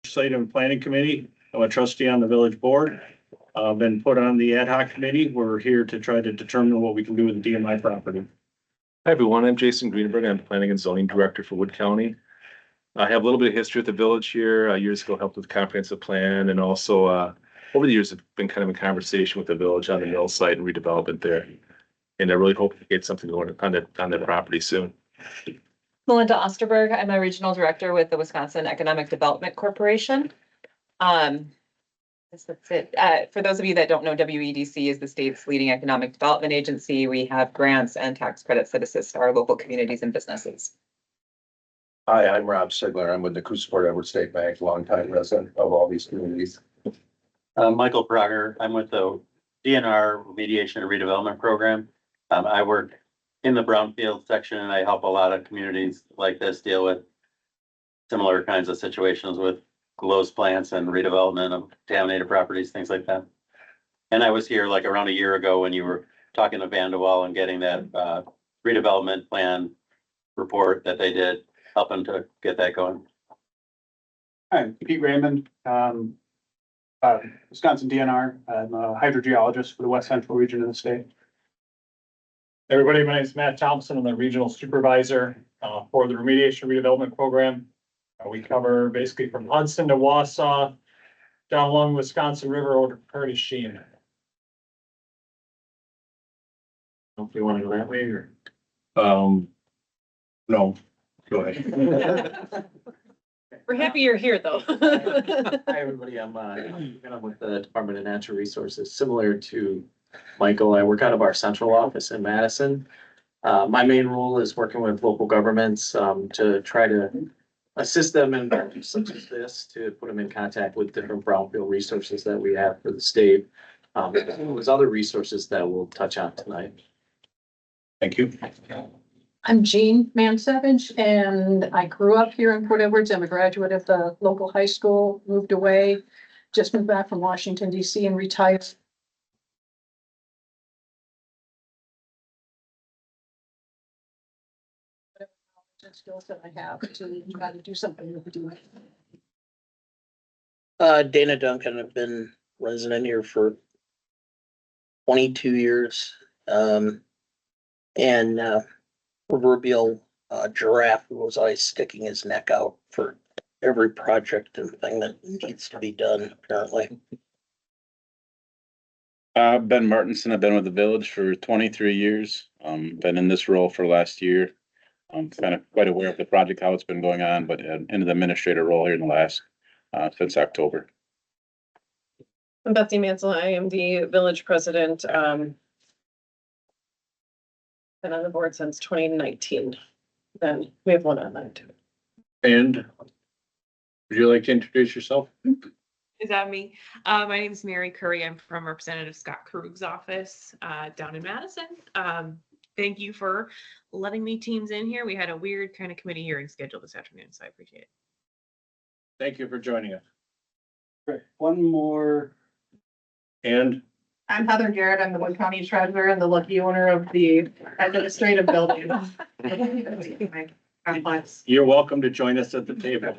Legislative Planning Committee. I'm a trustee on the village board. Been put on the ad hoc committee. We're here to try to determine what we can do with the DMI property. Hi, everyone. I'm Jason Greenberg. I'm Planning and Zoning Director for Wood County. I have a little bit of history with the village here. Years ago, helped with the comprehensive plan, and also over the years, have been kind of in conversation with the village on the mill site and redevelopment there. And I really hope to get something going on that property soon. Melinda Osterberg, I'm a regional director with the Wisconsin Economic Development Corporation. That's it. For those of you that don't know, WEDC is the state's leading economic development agency. We have grants and tax credits that assist our local communities and businesses. Hi, I'm Rob Sigler. I'm with the Coosport Edward State Bank, longtime resident of all these communities. Michael Prager. I'm with the DNR Remediation and Redevelopment Program. I work in the brownfield section and I help a lot of communities like this deal with similar kinds of situations with closed plants and redevelopment of contaminated properties, things like that. And I was here like around a year ago when you were talking to Vanderwall and getting that redevelopment plan report that they did, helping to get that going. Hi, Pete Raymond, Wisconsin DNR. I'm a hydrogeologist for the West Central region of the state. Everybody, my name is Matt Thompson. I'm the regional supervisor for the remediation redevelopment program. We cover basically from Hudson to Wausau, down along the Wisconsin River over to Prairie Sheen. Don't you want to go that way or? No, go ahead. We're happy you're here, though. Hi, everybody. I'm with the Department of Natural Resources. Similar to Michael, I work out of our central office in Madison. My main role is working with local governments to try to assist them in projects such as this, to put them in contact with different brownfield resources that we have for the state. There's other resources that we'll touch on tonight. Thank you. I'm Jean Mansavage, and I grew up here in Port Edwards. I'm a graduate of the local high school, moved away, just moved back from Washington, DC and retired. Whatever knowledge and skills that I have to try to do something with it. Dana Duncan, I've been resident here for 22 years. Proverbial giraffe who was always sticking his neck out for every project and thing that needs to be done, apparently. Ben Martinson. I've been with the village for 23 years. Been in this role for last year. I'm kind of quite aware of the project, how it's been going on, but in the administrator role here in the last, since October. I'm Betsy Mansell. I am the village president. Been on the board since 2019. Then we have one on that too. And would you like to introduce yourself? Is that me? My name is Mary Curry. I'm from Representative Scott Krug's office down in Madison. Thank you for letting me teams in here. We had a weird kind of committee hearing scheduled this afternoon, so I appreciate it. Thank you for joining us. Great. One more. And I'm Heather Garrett. I'm the Wood County Treasurer and the lucky owner of the administrative building. you're welcome to join us at the table.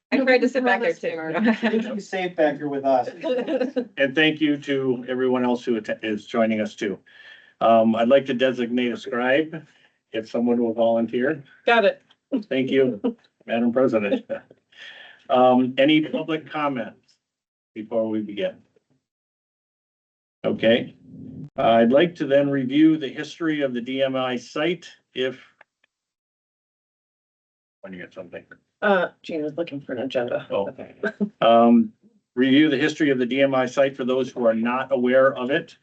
I tried to sit back there too. Be safe back here with us. And thank you to everyone else who is joining us too. I'd like to designate a scribe if someone will volunteer. Got it. Thank you, Madam President. Any public comments before we begin? Okay. I'd like to then review the history of the DMI site if when you get something. Jean was looking for an agenda. Oh. Okay. Review the history of the DMI site for those who are not aware of it.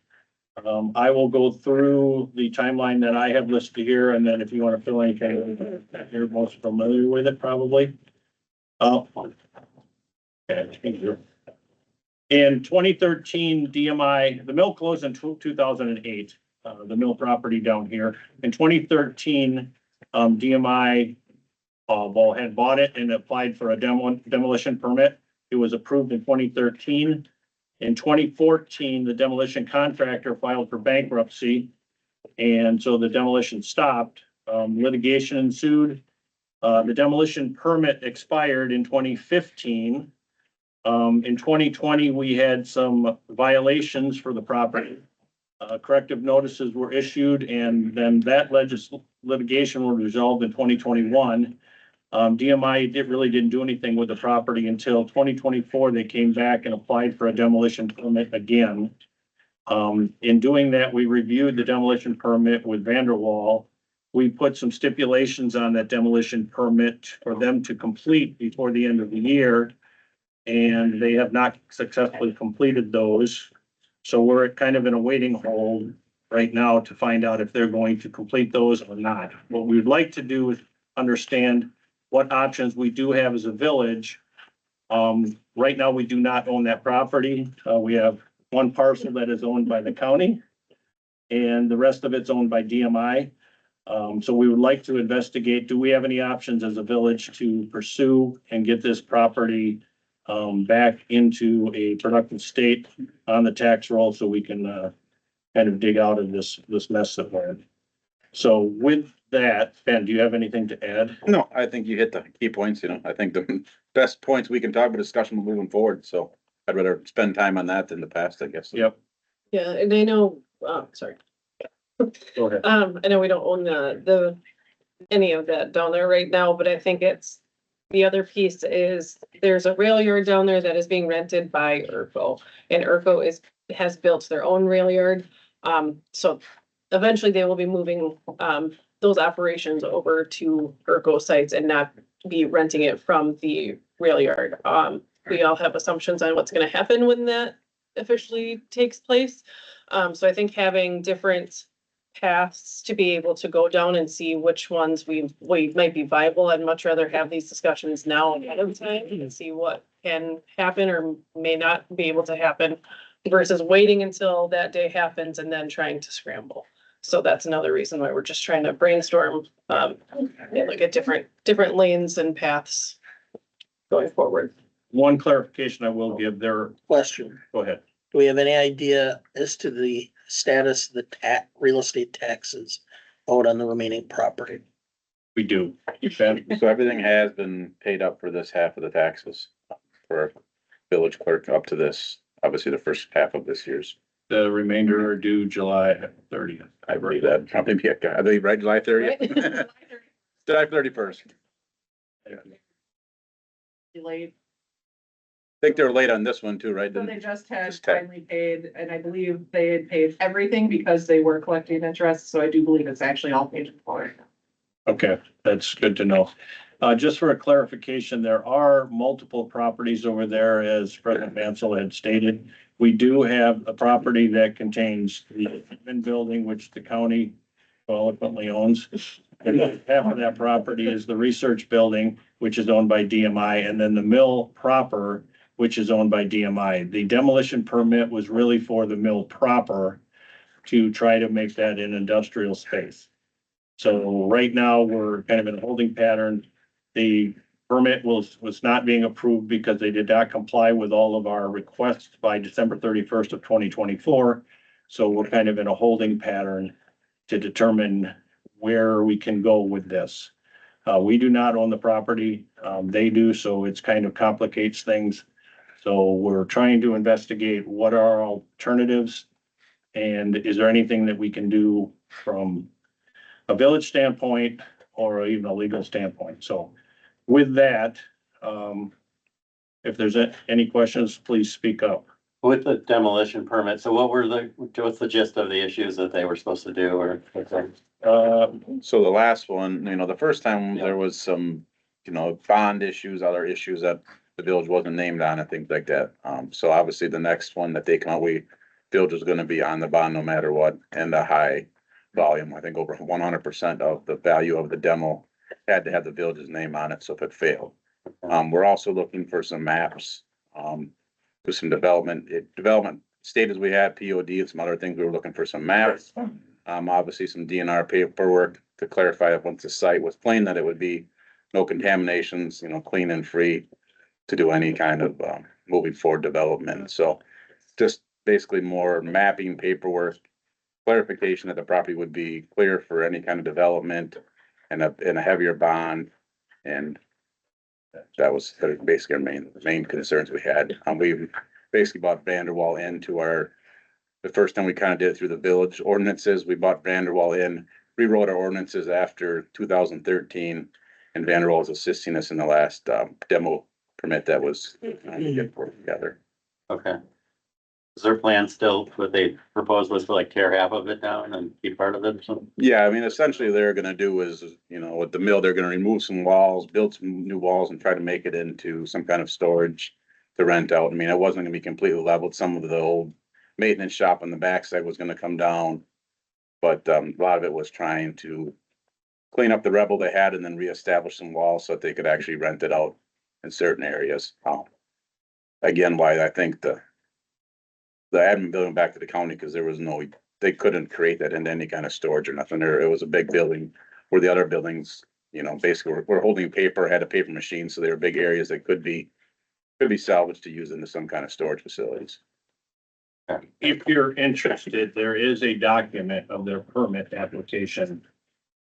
I will go through the timeline that I have listed here, and then if you want to fill anything, you're most familiar with it probably. Okay, thank you. In 2013, DMI, the mill closed in 2008, the mill property down here. In 2013, DMI had bought it and applied for a demolition permit. It was approved in 2013. In 2014, the demolition contractor filed for bankruptcy, and so the demolition stopped. Litigation ensued. The demolition permit expired in 2015. In 2020, we had some violations for the property. Corrective notices were issued, and then that litigation was resolved in 2021. DMI didn't do anything with the property until 2024. They came back and applied for a demolition permit again. In doing that, we reviewed the demolition permit with Vanderwall. We put some stipulations on that demolition permit for them to complete before the end of the year. And they have not successfully completed those. So we're kind of in a waiting hold right now to find out if they're going to complete those or not. What we would like to do is understand what options we do have as a village. Right now, we do not own that property. We have one parcel that is owned by the county, and the rest of it's owned by DMI. So we would like to investigate, do we have any options as a village to pursue and get this property back into a productive state on the tax roll so we can kind of dig out of this mess that we're in. So with that, Ben, do you have anything to add? No, I think you hit the key points, you know, I think the best points we can talk about discussion moving forward, so I'd rather spend time on that than the past, I guess. Yep, Yeah, and I know, sorry. go ahead. I know we don't own any of that down there right now, but I think the other piece is there's a rail yard down there that is being rented by ERCO, and ERCO has built their own rail yard. So eventually they will be moving, those operations over to ERCO sites and not be renting it from the rail yard. We all have assumptions on what's gonna happen when that officially takes place. So I think having different paths to be able to go down and see which ones we might be viable. I'd much rather have these discussions now ahead of time and see what can happen or may not be able to happen versus waiting until that day happens and then trying to scramble. So that's another reason why we're just trying to brainstorm, and look at different lanes and paths going forward. One clarification I will give there. Question, Go ahead. do we have any idea as to the status of the real estate taxes owed on the remaining property? We do. Ben? So everything has been paid up for this half of the taxes for village clerk up to this, obviously the first half of this year's. The remainder are due July 30th. I believe that, probably be, I believe, right, July 30th? July 31st. Delayed. I think they were late on this one too, right? So they just had Just tech. finally paid, and I believe they had paid everything because they were collecting interest, so I do believe it's actually all paid for. Okay, that's good to know. Just for a clarification, there are multiple properties over there, as President Mansell had stated. We do have a property that contains the admin building, which the county eloquently owns. And half of that property is the research building, which is owned by DMI, and then the mill proper, which is owned by DMI. The demolition permit was really for the mill proper to try to make that an industrial space. So right now, we're kind of in a holding pattern. The permit was not being approved because they did not comply with all of our requests by December 31st of 2024. So we're kind of in a holding pattern to determine where we can go with this. We do not own the property. They do, so it's kind of complicates things. So we're trying to investigate what are our alternatives, and is there anything that we can do from a village standpoint or even a legal standpoint. So with that, if there's any questions, please speak up. With the demolition permit, so what's the gist of the issues that they were supposed to do or? So the last one, you know, the first time there was some, you know, bond issues, other issues that the village wasn't named on and things like that. So obviously the next one that they come out, village is gonna be on the bond no matter what, and a high volume, I think over 100% of the value of the demo had to have the village's name on it, so if it failed. We're also looking for some maps, for some development state as we had POD and some other things. We were looking for some maps. Obviously some DNR paperwork to clarify that once the site was plain, that it would be no contaminations, you know, clean and free to do any kind of, moving forward development. So just basically more mapping paperwork, clarification that the property would be clear for any kind of development and a heavier bond. And that was basically our main concerns we had. We basically bought Vanderwall into the first time we kind of did it through the village ordinances, we bought Vanderwall in, rewrote our ordinances after 2013. And Vanderwall is assisting us in the last demo permit that was put together. Okay. Is their plan still, what they proposed was to like tear half of it down and keep part of it or something? Yeah, I mean, essentially they're gonna do is, with the mill, they're gonna remove some walls, build some new walls and try to make it into some kind of storage to rent out. I mean, it wasn't gonna be completely leveled. Some of the old maintenance shop on the backside was gonna come down. But a lot of it was trying to clean up the rebel they had and then reestablish some walls so that they could actually rent it out in certain areas. Again, why I think the admin building back to the county, because they couldn't create that into any kind of storage or nothing. It was a big building where the other buildings, basically we're holding paper, had a paper machine, so there were big areas that could be salvaged to use into some kind of storage facilities. If you're interested, there is a document of their permit application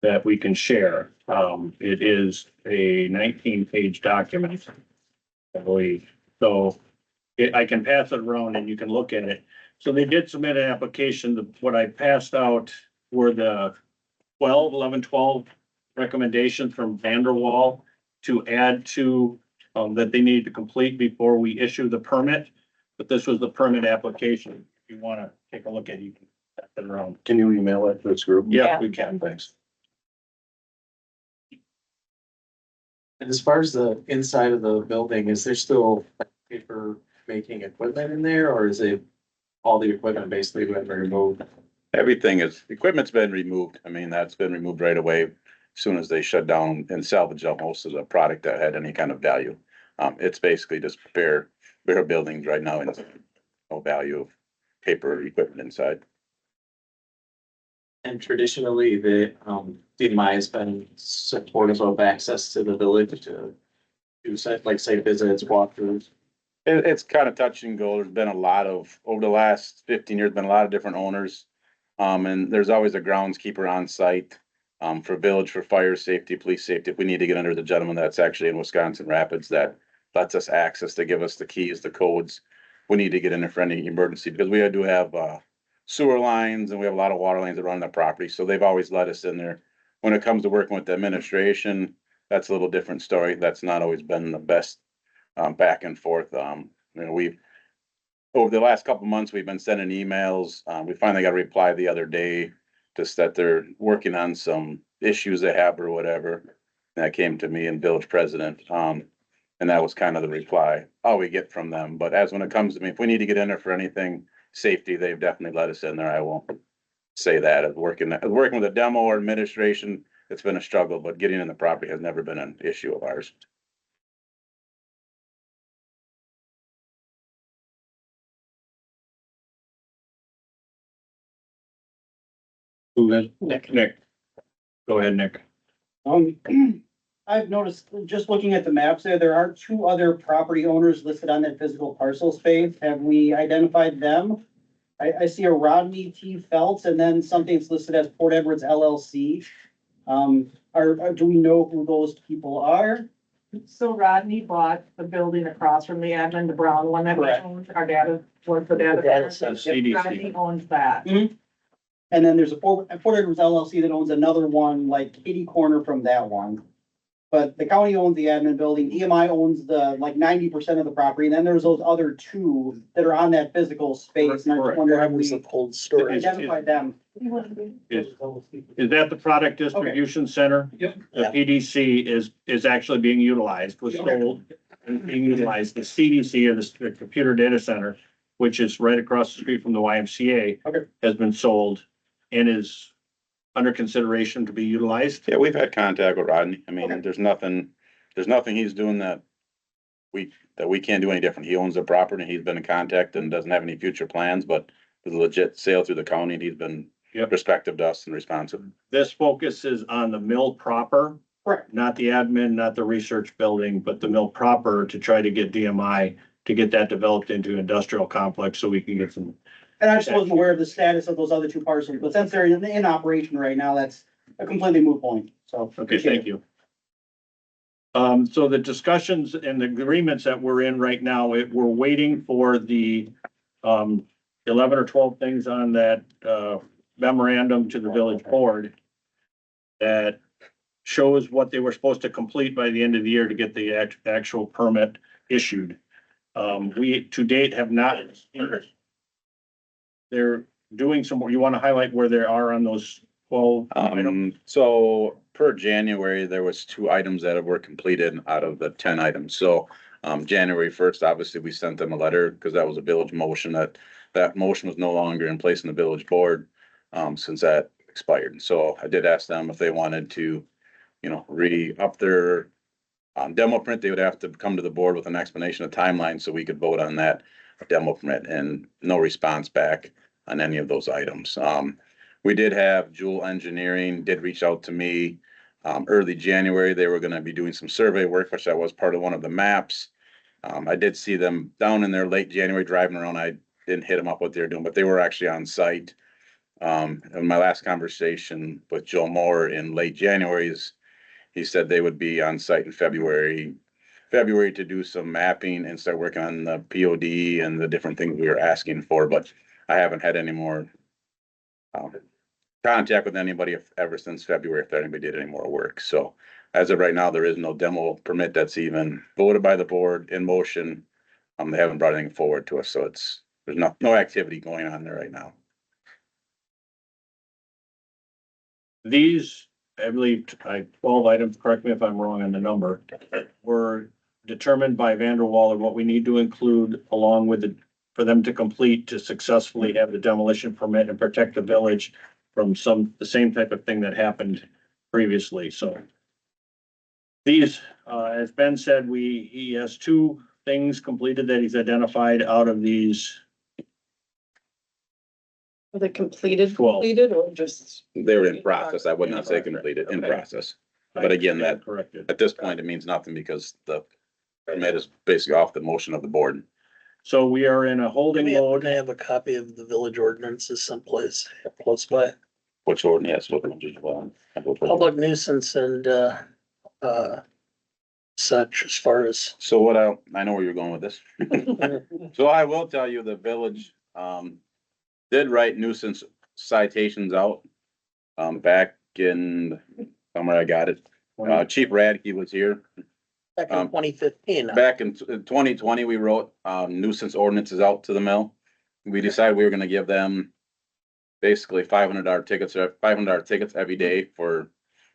that we can share. It is a 19-page document, I believe. So I can pass it around and you can look at it. So they did submit an application. What I passed out were the 12 recommendations from Vanderwall to add to, that they needed to complete before we issue the permit. But this was the permit application. If you want to take a look at it, you can pass it around. Can you email it to this group? Yeah, we can. Thanks. And as far as the inside of the building, is there still paper making equipment in there, or is it all the equipment basically been removed? Equipment's been removed. I mean, that's been removed right away as soon as they shut down and salvaged out most of the product that had any kind of value. It's basically just bare buildings right now and no value of paper equipment inside. And traditionally, the DMI has been supportive of access to the village to do site visits, walkthroughs. It's kind of touch and go. There's been over the last 15 years, been a lot of different owners. And there's always a groundskeeper on site, for village, for fire safety, police safety. If we need to get under the gentleman that's actually in Wisconsin Rapids that lets us access to give us the keys, the codes. We need to get in there for any emergency because we do have, sewer lines and we have a lot of water lines that run on the property. So they've always let us in there. When it comes to working with the administration, that's a little different story. That's not always been the best, back and forth. We've over the last couple of months, we've been sending emails. We finally got a reply the other day, just that they're working on some issues they have or whatever. That came to me and village president. And that was kind of the reply, all we get from them. But when it comes to me, if we need to get in there for anything safety, they've definitely let us in there. I won't say that. As working with a demo or administration, it's been a struggle, but getting in the property has never been an issue of ours. Nick. Go ahead, Nick. I've noticed, just looking at the maps there are two other property owners listed on that physical parcel space. Have we identified them? I see a Rodney T. Feltz and then something that's listed as Port Edwards LLC. Do we know who those people are? So Rodney bought the building across from the admin, the brown one that we Correct. owned, our data was the data. Data center. center. Yep, Rodney owns that. And then there's a Port Edwards LLC that owns another one, like kitty corner from that one. But the county owns the admin building, DMI owns the, 90% of the property, and then there's those other two that are on that physical space. And I just wonder, have It was we a cold storage. identified them? Is that the product distribution center? Yep. The PDC is actually being utilized, was sold and being utilized. The CDC or the computer data center, which is right across the street from the YMCA. Okay. Has been sold and is under consideration to be utilized. Yeah, we've had contact with Rodney. I mean, there's nothing he's doing that we can't do any different. He owns the property. He's been in contact and doesn't have any future plans, but it's a legit sale through the county and he's been respectful to us and responsive. This focuses on the mill proper. Correct. Not the admin, not the research building, but the mill proper to try to get DMI to get that developed into an industrial complex so we can get some. And I just wasn't aware of the status of those other two parcels, but since they're in operation right now, that's a completely moot point, so. Okay, thank you. So the discussions and the agreements that we're in right now, we're waiting for the 11 or 12 things on that memorandum to the village board that shows what they were supposed to complete by the end of the year to get the actual permit issued. We to date have not. They're doing some more. You want to highlight where they are on those 12 items? So per January, there was 2 items that were completed out of the 10 items. So, January 1st, obviously, we sent them a letter because that was a village motion that motion was no longer in place in the village board, since that expired. So I did ask them if they wanted to, re-up their demo permit. They would have to come to the board with an explanation of timeline so we could vote on that demo permit, and no response back on any of those items. We did have Jewel Engineering did reach out to me early January. They were going to be doing some survey work, which that was part of one of the maps. I did see them down in there late January driving around. I didn't hit them up what they were doing, but they were actually on site. In my last conversation with Joe Moore in late January, he said they would be on site in February to do some mapping and start working on the POD and the different things we were asking for, but I haven't had any more contact with anybody ever since February if anybody did any more work. So as of right now, there is no demo permit that's even voted by the board in motion. They haven't brought anything forward to us, so there's no activity going on there right now. These, I believe, 12 items, correct me if I'm wrong on the number, were determined by Vanderwaller what we need to include along with for them to complete to successfully have the demolition permit and protect the village from the same type of thing that happened previously. So these, as Ben said, he has 2 things completed that he's identified out of these. Are they completed, 12. or just? They were in process. I would not say completed, in Okay. process. But again, that corrected. at this point, it means nothing because the permit is basically off the motion of the board. So we are in a holding mode. I have a copy of the village ordinances someplace close by. Which ordinance? What one did you want? Public nuisance and, such as far as. So I know where you're going with this. So I will tell you, the village, did write nuisance citations out, back in, somewhere I got it. Chief Radke was here. Back in 2015. Back in 2020, we wrote, nuisance ordinances out to the mill. We decided we were gonna give them basically $500 tickets every day for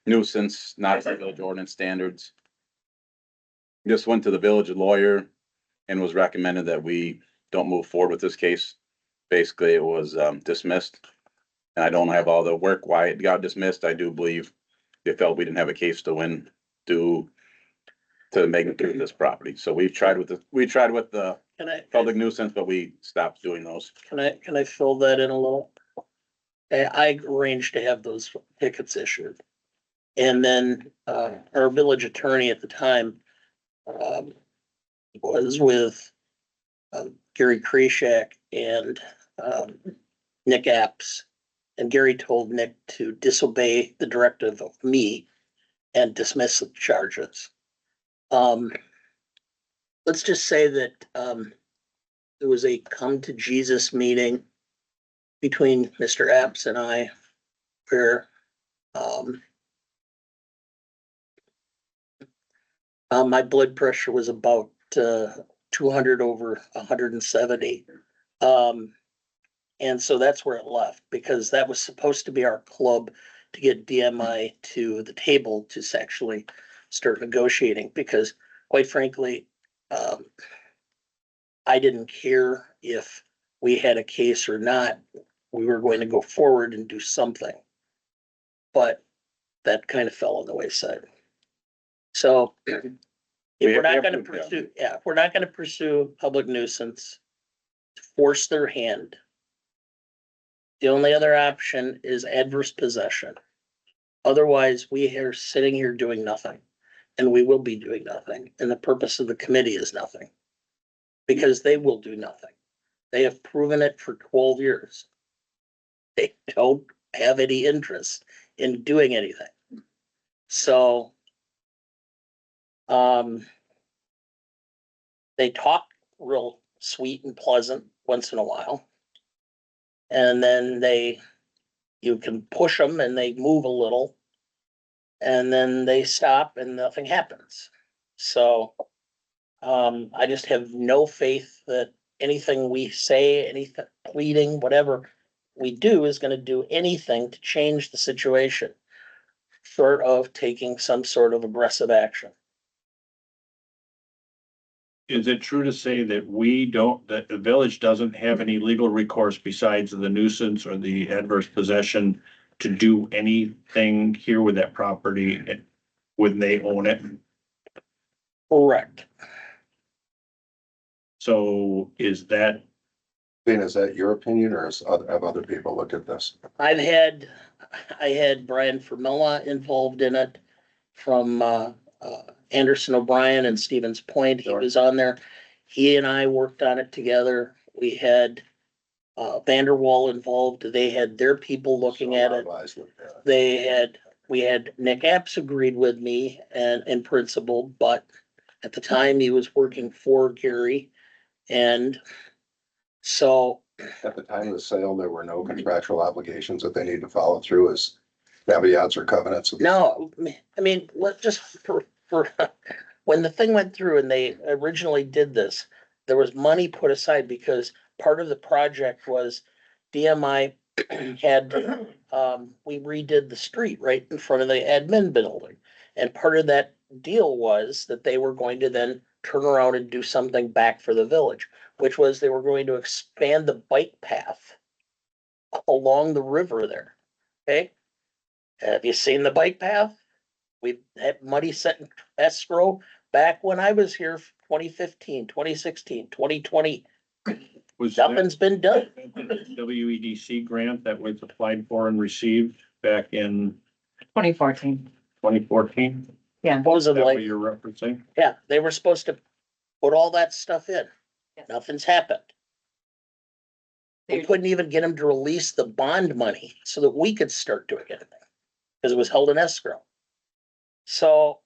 nuisance, not for village ordinance standards. Just went to the village lawyer and was recommended that we don't move forward with this case. Basically, it was dismissed. And I don't have all the work why it got dismissed. I do believe they felt we didn't have a case to win to make it through this property. So we tried with the public nuisance, but we stopped doing those. Can I fill that in a little? I arranged to have those tickets issued. And then, our village attorney at the time, was with, Gary Kreshak and, Nick Apps. And Gary told Nick to disobey the directive of me and dismiss the charges. Let's just say that, there was a come to Jesus meeting between Mr. Apps and I, where, my blood pressure was about, 200 over 170. And so that's where it left, because that was supposed to be our club to get DMI to the table to actually start negotiating, because quite frankly, I didn't care if we had a case or not. We were going to go forward and do something. But that kind of fell on the wayside. So if we're not gonna pursue public nuisance to force their hand, the only other option is adverse possession. Otherwise, we are sitting here doing nothing, and we will be doing nothing. And the purpose of the committee is nothing, because they will do nothing. They have proven it for 12 years. They don't have any interest in doing anything. So Um, they talk real sweet and pleasant once in a while. And then you can push them and they move a little. And then they stop and nothing happens. So, I just have no faith that anything we say, anything pleading, whatever we do is gonna do anything to change the situation. Short of taking some sort of aggressive action. Is it true to say that that the village doesn't have any legal recourse besides the nuisance or the adverse possession to do anything here with that property when they own it? Correct. So is that, Ben, is that your opinion or have other people looked at this? I had Brian Formella involved in it from, Anderson O'Brien and Stevens Point. He was on there. He and I worked on it together. We had, Vanderwall involved. They had their people looking at it. We had Nick Apps agreed with me and in principle, but at the time he was working for Gary. And so, At the time of the sale, there were no contractual obligations that they need to follow through as caveats or covenants. no, I mean, let's just for, when the thing went through and they originally did this, there was money put aside because part of the project was DMI had, we redid the street right in front of the admin building. And part of that deal was that they were going to then turn around and do something back for the village, which was they were going to expand the bike path along the river there. Okay? Have you seen the bike path? We had money set in escrow back when I was here, 2015, 2016, 2020. was Nothing's been done. that WEDC grant that was applied for and received back in 2014. 2014? Is that Supposedly, what you're referencing? yeah, they were supposed to put all that stuff in. Yes. Nothing's happened. We couldn't even get them to release the bond money so that we could start doing anything, because it was held in escrow. So,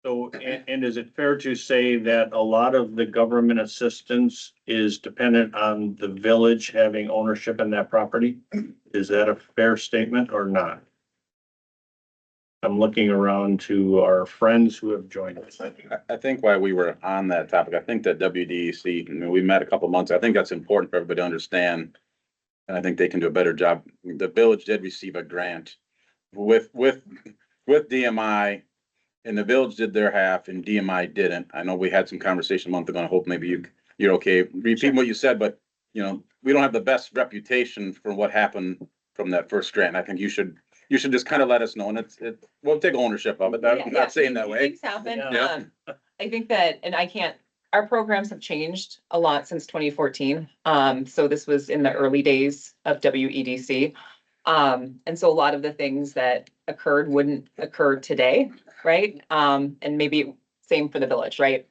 So, and is it fair to say that a lot of the government assistance is dependent on the village having ownership in that property? Is that a fair statement or not? I'm looking around to our friends who have joined us. I think while we were on that topic, I think that WDEC, I mean, we met a couple months, I think that's important for everybody to understand. And I think they can do a better job. The village did receive a grant with DMI. And the village did their half and DMI didn't. I know we had some conversation a month ago, and I hope maybe you're okay. Repeat what you said, but you know, we don't have the best reputation for what happened from that first grant. I think you should just kind of let us know, and we'll take ownership of it. I'm not saying that way. Things happen. Yeah. I think that, and our programs have changed a lot since 2014. So this was in the early days of WEDC. And so a lot of the things that occurred wouldn't occur today, right? And maybe same for the village, right?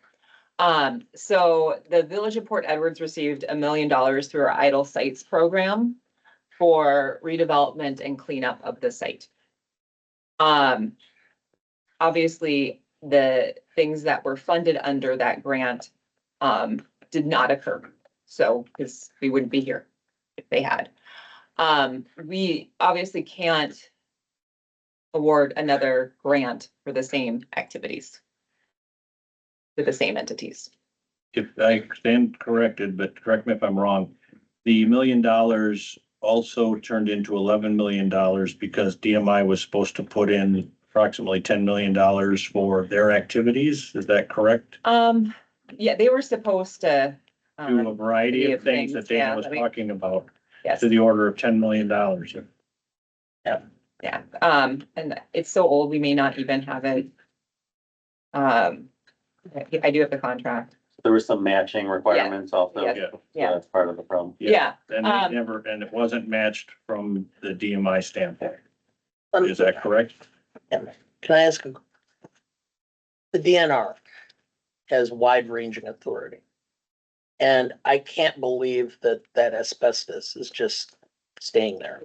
So the village of Port Edwards received $1 million through our idle sites program for redevelopment and cleanup of the site. Obviously, the things that were funded under that grant did not occur. So, because we wouldn't be here if they had. We obviously can't award another grant for the same activities to the same entities. If I stand corrected, but correct me if I'm wrong, the $1 million also turned into $11 million because DMI was supposed to put in approximately $10 million for their activities. Is that correct? Yeah, they were supposed to Do a variety of things that Dana was talking about, to the order of $10 million. Yeah, and it's so old, we may not even have it. I do have the contract. There were some matching requirements also. Yeah. So Yeah. that's part of the problem. Yeah. And it wasn't matched from the DMI standpoint. Is that correct? can I ask, the DNR has wide-ranging authority. And I can't believe that asbestos is just staying there.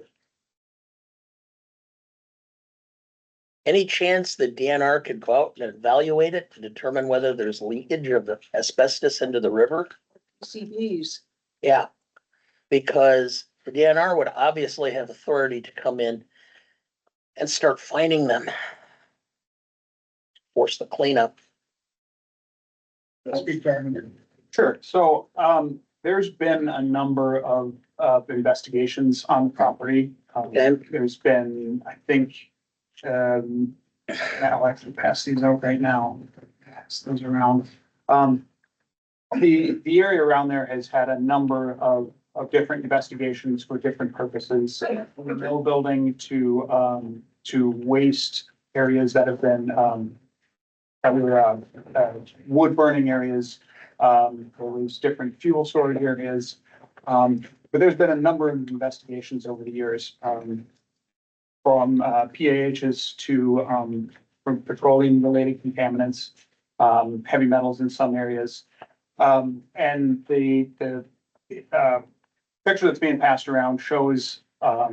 Any chance the DNR could go out and evaluate it to determine whether there's leakage of the asbestos into the river? CVs. Yeah, because the DNR would obviously have authority to come in and start finding them. Force the cleanup. Sure. So, there's been a number of, investigations on the property. Okay. There's been, I think, I'll actually pass these out right now. Pass those around. The area around there has had a number of different investigations for different purposes. From the mill building to waste areas that have been, that were, wood burning areas. There was different fuel storage areas. But there's been a number of investigations over the years, from PAHs to, from petroleum related contaminants, heavy metals in some areas. And the picture that's being passed around shows, a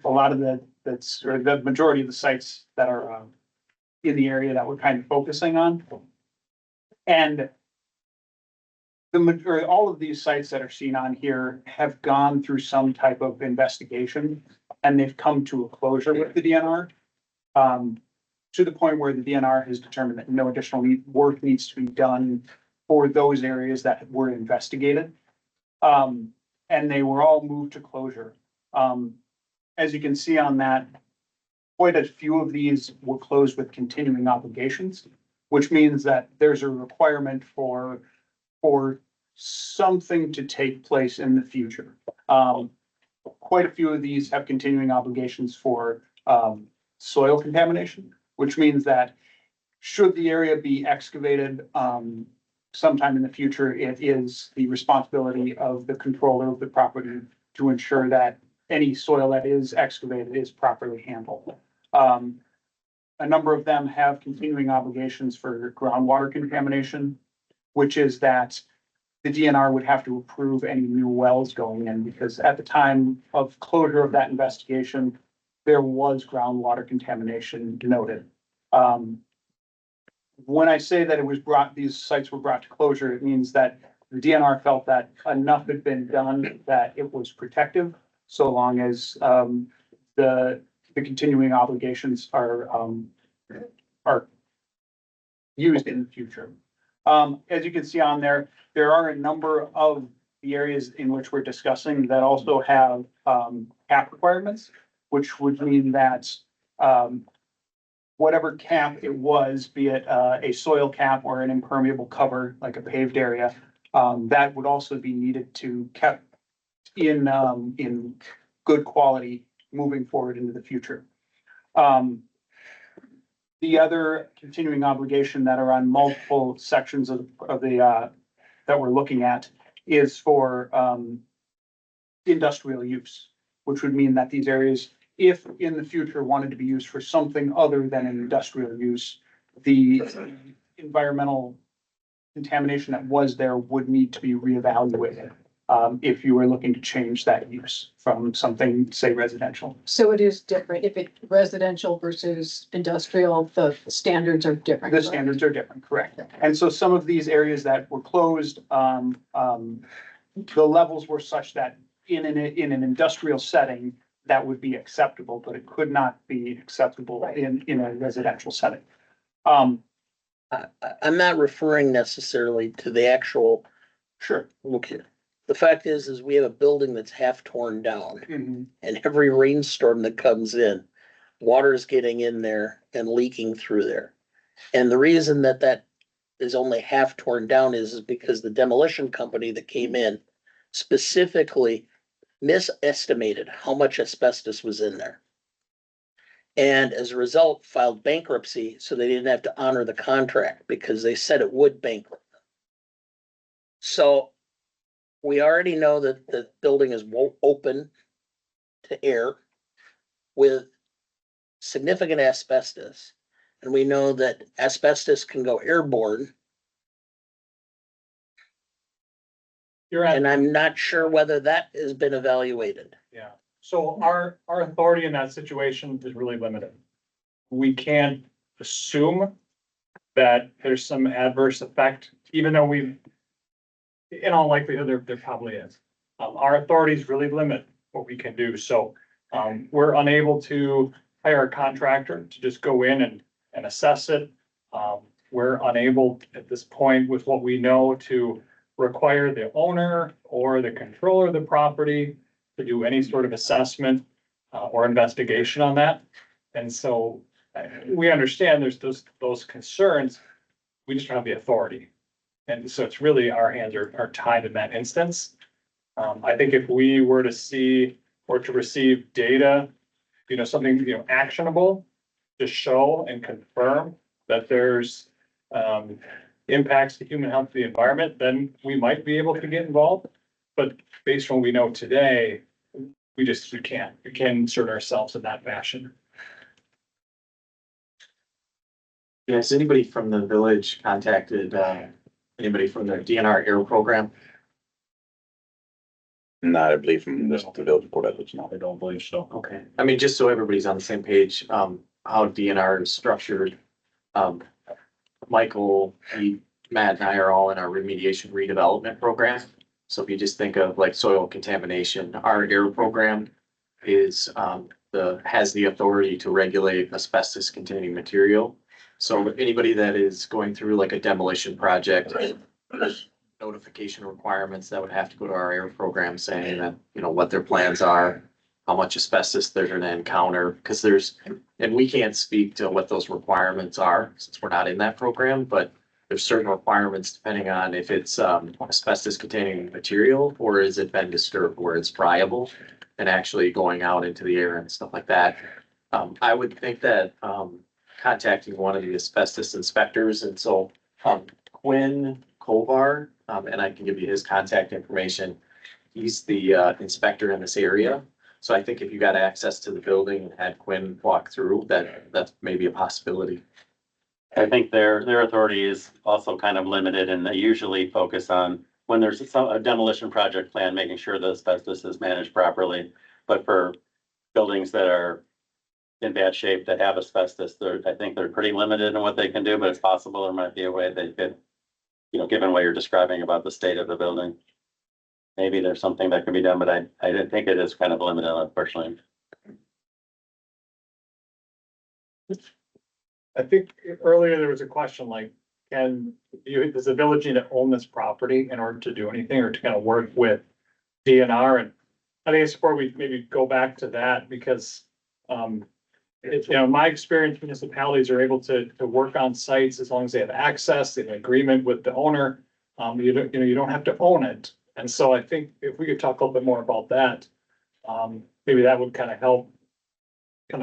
lot of the majority of the sites that are, in the area that we're kind of focusing on. And the majority, all of these sites that are seen on here have gone through some type of investigation and they've come to a closure with the DNR. To the point where the DNR has determined that no additional work needs to be done for those areas that were investigated. And they were all moved to closure. As you can see on that, quite a few of these were closed with continuing obligations, which means that there's a requirement for something to take place in the future. Quite a few of these have continuing obligations for soil contamination, which means that should the area be excavated sometime in the future, it is the responsibility of the controller of the property to ensure that any soil that is excavated is properly handled. A number of them have continuing obligations for groundwater contamination, which is that the DNR would have to approve any new wells going in, because at the time of closure of that investigation, there was groundwater contamination noted. When I say that it was these sites were brought to closure, it means that the DNR felt that enough had been done that it was protective, so long as the continuing obligations are used in the future. As you can see on there, there are a number of the areas in which we're discussing that also have cap requirements, which would mean that whatever cap it was, be it a soil cap or an impermeable cover, like a paved area, that would also be needed to kept in good quality moving forward into the future. The other continuing obligation that are on multiple sections of the that we're looking at is for industrial use, which would mean that these areas, if in the future wanted to be used for something other than an industrial use, the environmental contamination that was there would need to be reevaluated. If you were looking to change that use from something, say, residential. So it is different. If it's residential versus industrial, the standards are different. The correct? standards are different, correct. And so some of these areas that were closed, the levels were such that in an industrial setting, that would be acceptable, but it could not be acceptable in a residential setting. I'm not referring necessarily to the actual. Sure. Look here. The fact is we have a building that's half torn down, Mhm. and every rainstorm that comes in, water is getting in there and leaking through there. And the reason that is only half torn down is because the demolition company that came in specifically misestimated how much asbestos was in there. And as a result, filed bankruptcy, so they didn't have to honor the contract because they said it would bankrupt them. So we already know that the building is open to air with significant asbestos. And we know that asbestos can go airborne. And I'm not sure whether that has been evaluated. Yeah, so our authority in that situation is really limited. we can't assume that there's some adverse effect, even though in all likelihood, there probably is. Our authorities really limit what we can do, so, we're unable to hire a contractor to just go in and assess it. We're unable at this point with what we know to require the owner or the controller of the property to do any sort of assessment, or investigation on that. And so we understand there's those concerns. We just don't have the authority. And so it's really our hands are tied in that instance. I think if we were to see or to receive data, something, actionable to show and confirm that there's impacts to human health, the environment, then we might be able to get involved. But based on what we know today, we can't insert ourselves in that fashion. Yeah, has anybody from the village contacted, anybody from the DNR air program? Not, I believe from the village of Port Edwards, no. I don't believe so. Okay, I mean, just so everybody's on the same page, how DNR is structured. Michael, Matt and I are all in our remediation redevelopment program. So if you just think of like soil contamination, our air program is, has the authority to regulate asbestos containing material. So anybody that is going through like a demolition project, notification requirements that would have to go to our air program saying that, what their plans are, how much asbestos they're gonna encounter, because and we can't speak to what those requirements are since we're not in that program, but there's certain requirements depending on if it's asbestos containing material or has it been disturbed where it's friable and actually going out into the air and stuff like that. I would think that contacting one of the asbestos inspectors, and so Quinn Kovar, and I can give you his contact information. He's the inspector in this area. So I think if you got access to the building and had Quinn walk through, that's maybe a possibility. I think their authority is also kind of limited and they usually focus on when there's a demolition project plan, making sure the asbestos is managed properly. But for buildings that are in bad shape that have asbestos, I think they're pretty limited in what they can do, but it's possible there might be a way they could, given what you're describing about the state of the building. Maybe there's something that can be done, but I didn't think it is kind of limited, unfortunately. I think earlier there was a question like, does the village need to own this property in order to do anything or to kind of work with DNR? And I think it's important we maybe go back to that because, in my experience, municipalities are able to work on sites as long as they have access, an agreement with the owner. You don't have to own it. And so I think if we could talk a little bit more about that, maybe that would kind of help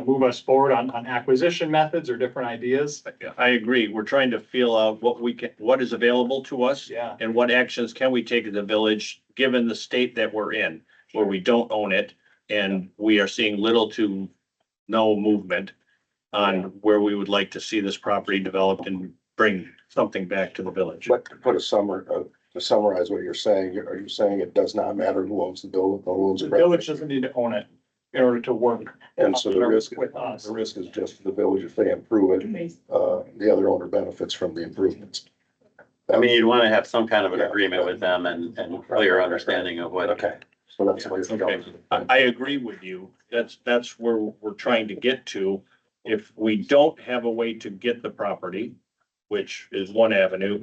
move us forward on acquisition methods or different ideas. I agree. We're trying to feel out what is available to us. Yeah. And what actions can we take as a village, given the state that we're in, where we don't own it. And we are seeing little to no movement on where we would like to see this property developed and bring something back to the village. But to put to summarize what you're saying, are you saying it does not matter who owns the building, who owns The the village doesn't need to own it in order to work. And so the risk with us. is just the village if they improve it, the other owner benefits from the improvements. I mean, you'd want to have some kind of an agreement with them and clear understanding of what. Okay, so that's what you're Okay. I agree with you. That's where we're trying to get to. If we don't have a way to get the property, which is one avenue,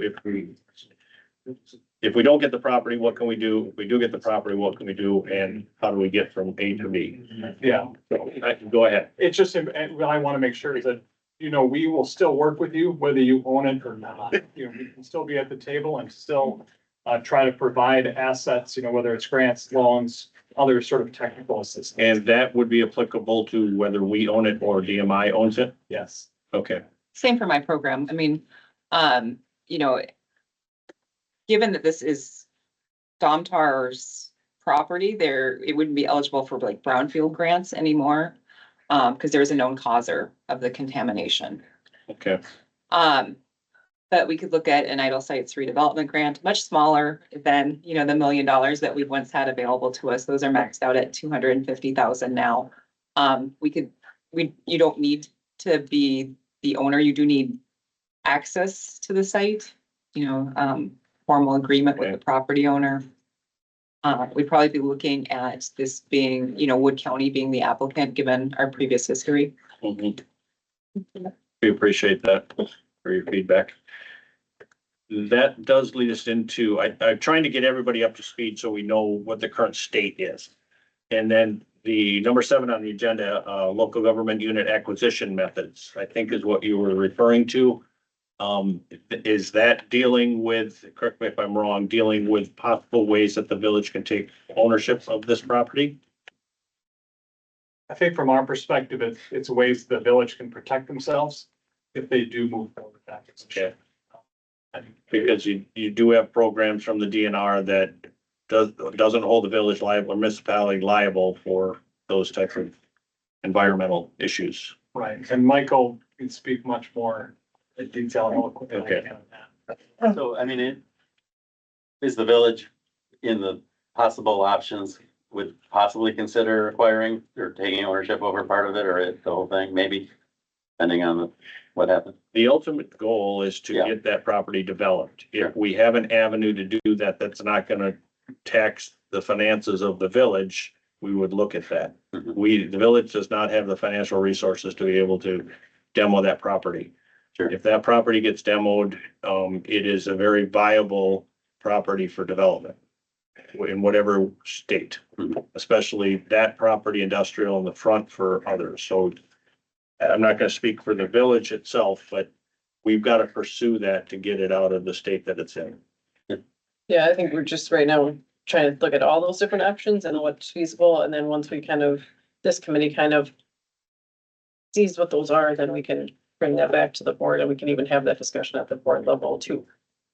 if we don't get the property, what can we do? If we do get the property, what can we do? And how do we get from A to B? Yeah. So go ahead. It's just, I want to make sure is that, we will still work with you, whether you own it or not. We can still be at the table and still try to provide assets, whether it's grants, loans, other sort of technical assistance. And that would be applicable to whether we own it or DMI owns it? Yes. Okay. Same for my program. I mean, given that this is Domtar's property, it wouldn't be eligible for like brownfield grants anymore. Because there is a known causer of the contamination. Okay. But we could look at an idle sites redevelopment grant, much smaller than, the $1 million that we once had available to us. Those are maxed out at 250,000 now. You don't need to be the owner, you do need access to the site, formal agreement with the property owner. We'd probably be looking at this being, Wood County being the applicant, given our previous history. Mhm. We appreciate that for your feedback. That does lead us into, I'm trying to get everybody up to speed so we know what the current state is. And then the number 7 on the agenda, local government unit acquisition methods, I think is what you were referring to. Is that dealing with, correct me if I'm wrong, dealing with possible ways that the village can take ownership of this property? I think from our perspective, it's ways the village can protect themselves if they do move forward with that. Okay. Because you do have programs from the DNR that doesn't hold the village liable or municipality liable for those types of environmental issues. Right, and Michael can speak much more in detail and eloquently. Okay. on that. So, I mean, is the village in the possible options would possibly consider acquiring or taking ownership over part of it or the whole thing, maybe, depending on what happens. The ultimate goal is to Yeah. get that property developed. If we have an avenue to do that, that's not gonna tax the finances of the village, we would look at that. Mhm. The village does not have the financial resources to be able to demo that property. Sure. If that property gets demoed, it is a very viable property for development in whatever state, Mhm. especially that property industrial in the front for others. So I'm not gonna speak for the village itself, but we've got to pursue that to get it out of the state that it's in. Yeah, I think we're just right now trying to look at all those different options and what's feasible, and then once we this committee kind of sees what those are, then we can bring that back to the board, and we can even have that discussion at the board level too,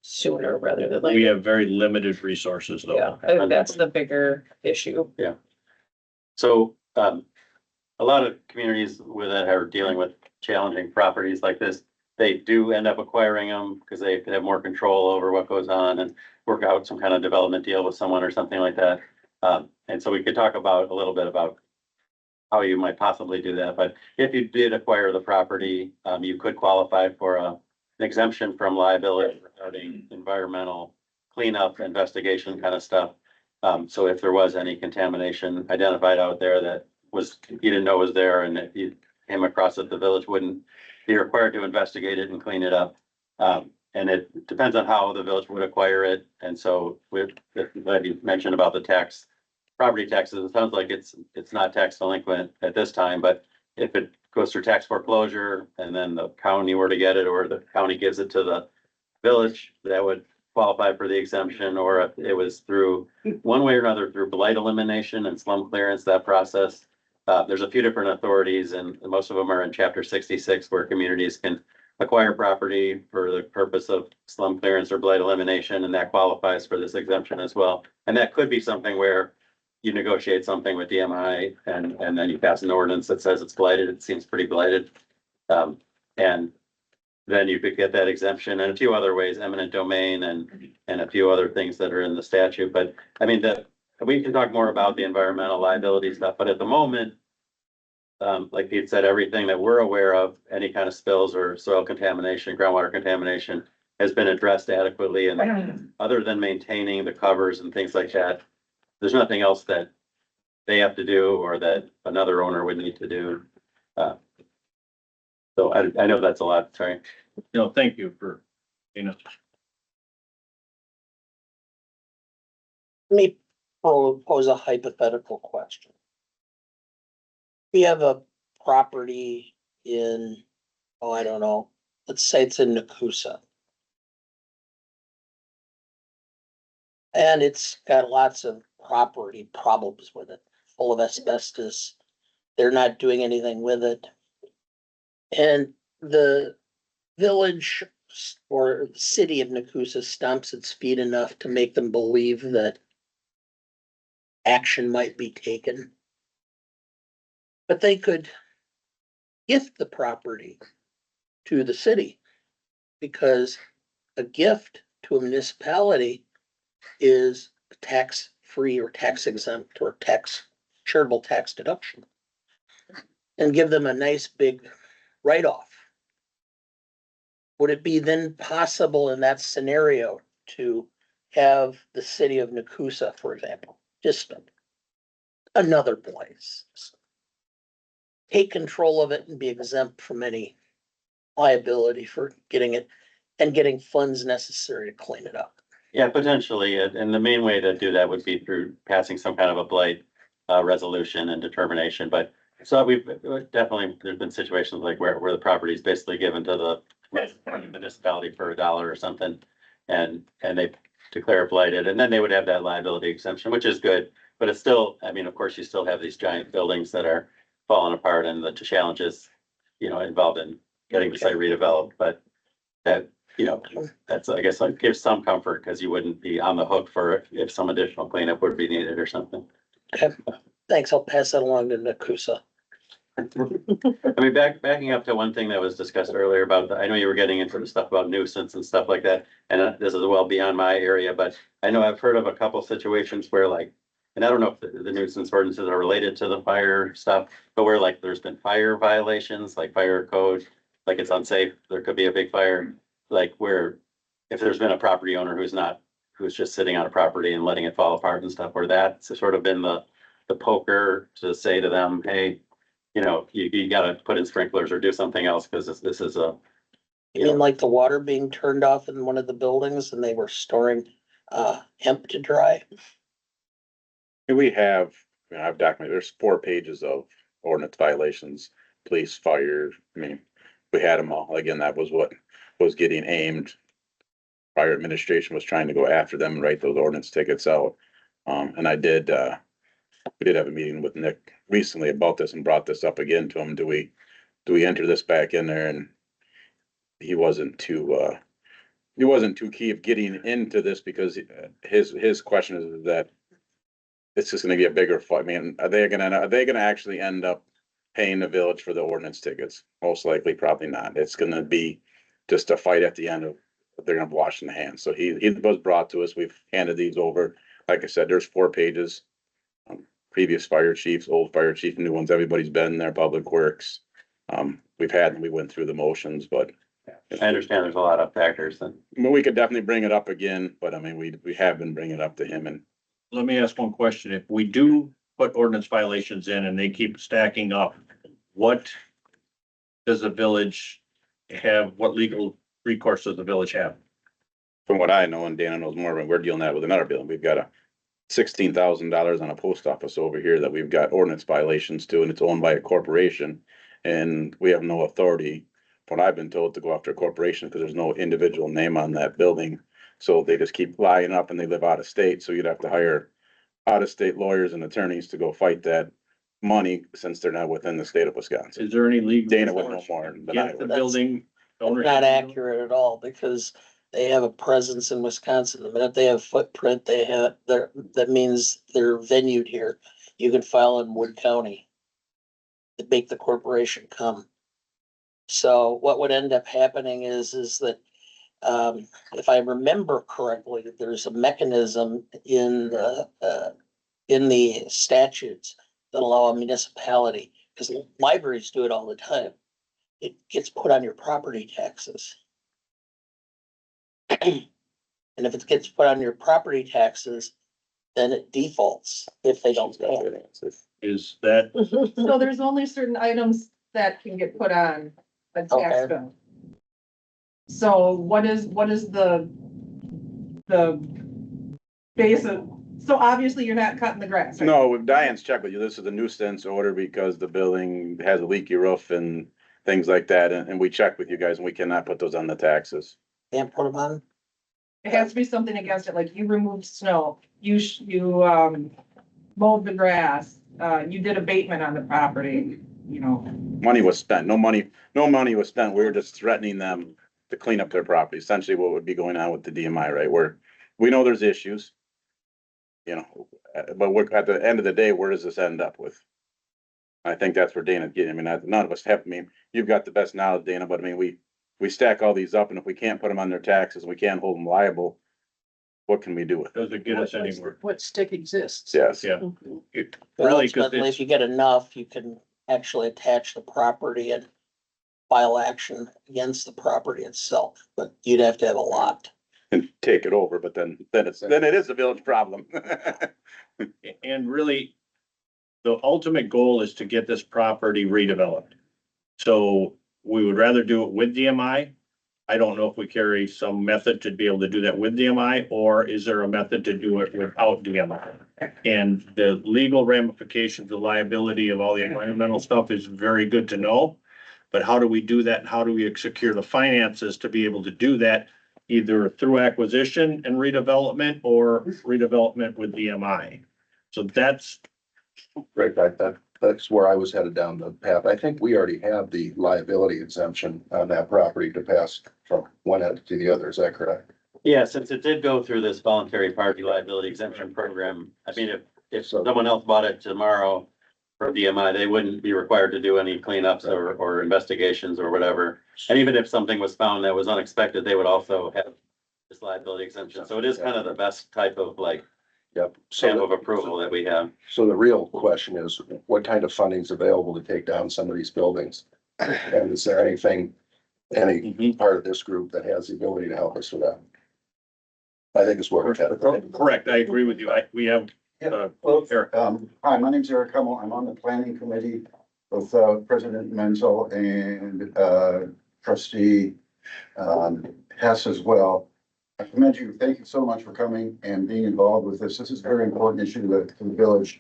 sooner rather than We later. have very limited resources though. Yeah, I think that's the bigger issue. So, a lot of communities with that are dealing with challenging properties like this. They do end up acquiring them because they have more control over what goes on and work out some kind of development deal with someone or something like that. And so we could talk about a little bit about how you might possibly do that. But if you did acquire the property, you could qualify for an exemption from liability regarding environmental cleanup, investigation kind of stuff. So if there was any contamination identified out there that you didn't know was there, and if you came across it, the village wouldn't be required to investigate it and clean it up. And it depends on how the village would acquire it. And so like you mentioned about the property taxes, it sounds like it's not tax delinquent at this time, but if it goes through tax foreclosure and then the county were to get it, or the county gives it to the village, that would qualify for the exemption, or if it was through one way or another through blight elimination and slum clearance, that process. There's a few different authorities, and most of them are in chapter 66, where communities can acquire property for the purpose of slum clearance or blight elimination, and that qualifies for this exemption as well. And that could be something where you negotiate something with DMI and then you pass an ordinance that says it's blighted. It seems pretty blighted. And then you could get that exemption, and a few other ways, eminent domain and a few other things that are in the statute. But I mean, we can talk more about the environmental liability stuff, but at the moment, like Pete said, everything that we're aware of, any kind of spills or soil contamination, groundwater contamination has been addressed adequately. And other than maintaining the covers and things like that, there's nothing else that they have to do or that another owner would need to do. So I know that's a lot, sorry. No, thank you for, Let me pose a hypothetical question. We have a property in, I don't know, let's say it's in Nakusa. And it's got lots of property problems with it, full of asbestos. They're not doing anything with it. And the village or city of Nakusa stomps its feet enough to make them believe that action might be taken. But they could gift the property to the city, because a gift to a municipality is tax free or tax exempt or charitable tax deduction. And give them a nice big write-off. Would it be then possible in that scenario to have the city of Nakusa, for example, just another place, take control of it and be exempt from any liability for getting it and getting funds necessary to clean it up? Yeah, potentially, and the main way to do that would be through passing some kind of a blight resolution and determination, but so we've definitely, there's been situations like where the property is basically given to the municipality for $1 or something, and they declare it blighted, and then they would have that liability exemption, which is good, but it's still, I mean, of course, you still have these giant buildings that are falling apart and the challenges, involved in getting the site redeveloped, but that, that's, I guess, like gives some comfort because you wouldn't be on the hook for if some additional cleanup would be needed or something. Okay, thanks. I'll pass that along to Nakusa. I mean, backing up to one thing that was discussed earlier about, I know you were getting into the stuff about nuisance and stuff like that, and this is well beyond my area, but I know I've heard of a couple situations where like, and I don't know if the nuisance ordinances are related to the fire stuff, but where like there's been fire violations, like fire code, like it's unsafe, there could be a big fire, like where if there's been a property owner who's just sitting on a property and letting it fall apart and stuff, where that's sort of been the poker to say to them, hey, you gotta put in sprinklers or do something else because this is a. You mean like the water being turned off in one of the buildings and they were storing hemp to dry? We have, I've documented, there's 4 pages of ordinance violations, police, fire, I mean, we had them all. Again, that was what was getting aimed. Prior administration was trying to go after them and write those ordinance tickets out. And we did have a meeting with Nick recently about this and brought this up again to him. Do we enter this back in there? And he wasn't too key of getting into this because his question is that it's just gonna be a bigger fight. I mean, are they gonna actually end up paying the village for the ordinance tickets? Most likely, probably not. It's gonna be just a fight at the end of, they're gonna wash in the hands. So he was brought to us. We've handed these over. Like I said, there's 4 pages. Previous fire chiefs, old fire chief, new ones, everybody's been there, Public Works. We went through the motions, but. I understand there's a lot of factors and. We could definitely bring it up again, but I mean, we have been bringing it up to him and. Let me ask one question. If we do put ordinance violations in and they keep stacking up, what does the village have? What legal recourse does the village have? From what I know, and Dana knows more, but we're dealing that with another building. We've got $16,000 on a post office over here that we've got ordinance violations to, and it's owned by a corporation. And we have no authority, from what I've been told, to go after a corporation because there's no individual name on that building. So they just keep lying up and they live out of state. So you'd have to hire out of state lawyers and attorneys to go fight that money since they're not within the state of Wisconsin. Is there any legal? Dana would know more than I Get the would. building ownership? Not accurate at all because they have a presence in Wisconsin. The minute they have footprint, that means they're venued here. You can file in Wood County to make the corporation come. So what would end up happening is that if I remember correctly, there's a mechanism in the statutes that allow a municipality, because libraries do it all the time. It gets put on your property taxes. And if it gets put on your property taxes, then it defaults if they don't pay. Is that, So there's only certain items that can get put on a tax Okay. bill. So what is the basic, so obviously you're not cutting the grass, right? No, with Diane's check with you, this is a nuisance order because the building has a leaky roof and things like that. And we check with you guys and we cannot put those on the taxes. Can't put them on. It has to be something against it, like you removed snow, you mowed the grass, you did abatement on the property, Money was spent. No money was spent. We were just threatening them to clean up their property. Essentially what would be going on with the DMI, right? Where we know there's issues. But at the end of the day, where does this end up with? I think that's where Dana's getting. I mean, none of us have, you've got the best knowledge, Dana, but we stack all these up and if we can't put them on their taxes, we can't hold them liable. What can we do with it? does it get us anywhere? what stick exists. Yes. Yeah. Well, Really, cause ultimately, if you get enough, you can actually attach the property and file action against the property itself, but you'd have to have a lot. And take it over, but then it is a village problem. And really, the ultimate goal is to get this property redeveloped. So we would rather do it with DMI. I don't know if we carry some method to be able to do that with DMI, or is there a method to do it without DMI? And the legal ramifications, the liability of all the environmental stuff is very good to know. But how do we do that? And how do we secure the finances to be able to do that? Either through acquisition and redevelopment or redevelopment with DMI. So that's, Right, that's where I was headed down the path. I think we already have the liability exemption on that property to pass from one end to the other. Is that correct? Yeah, since it did go through this voluntary party liability exemption program, I mean, if someone else bought it tomorrow from DMI, they wouldn't be required to do any cleanups or investigations or whatever. And even if something was found that was unexpected, they would also have this liability exemption. So it is kind of the best type of like Yep. stamp of approval that we have. So the real question is, what kind of funding is available to take down some of these buildings? And is there anything, any part of this group that has the ability to help us with that? I think it's where we're headed. correct. I agree with you. We have, Eric. Hi, my name's Eric Hummel. I'm on the planning committee with, President Menzel and, trustee, Hess as well. I commend you. Thank you so much for coming and being involved with this. This is a very important issue to the village.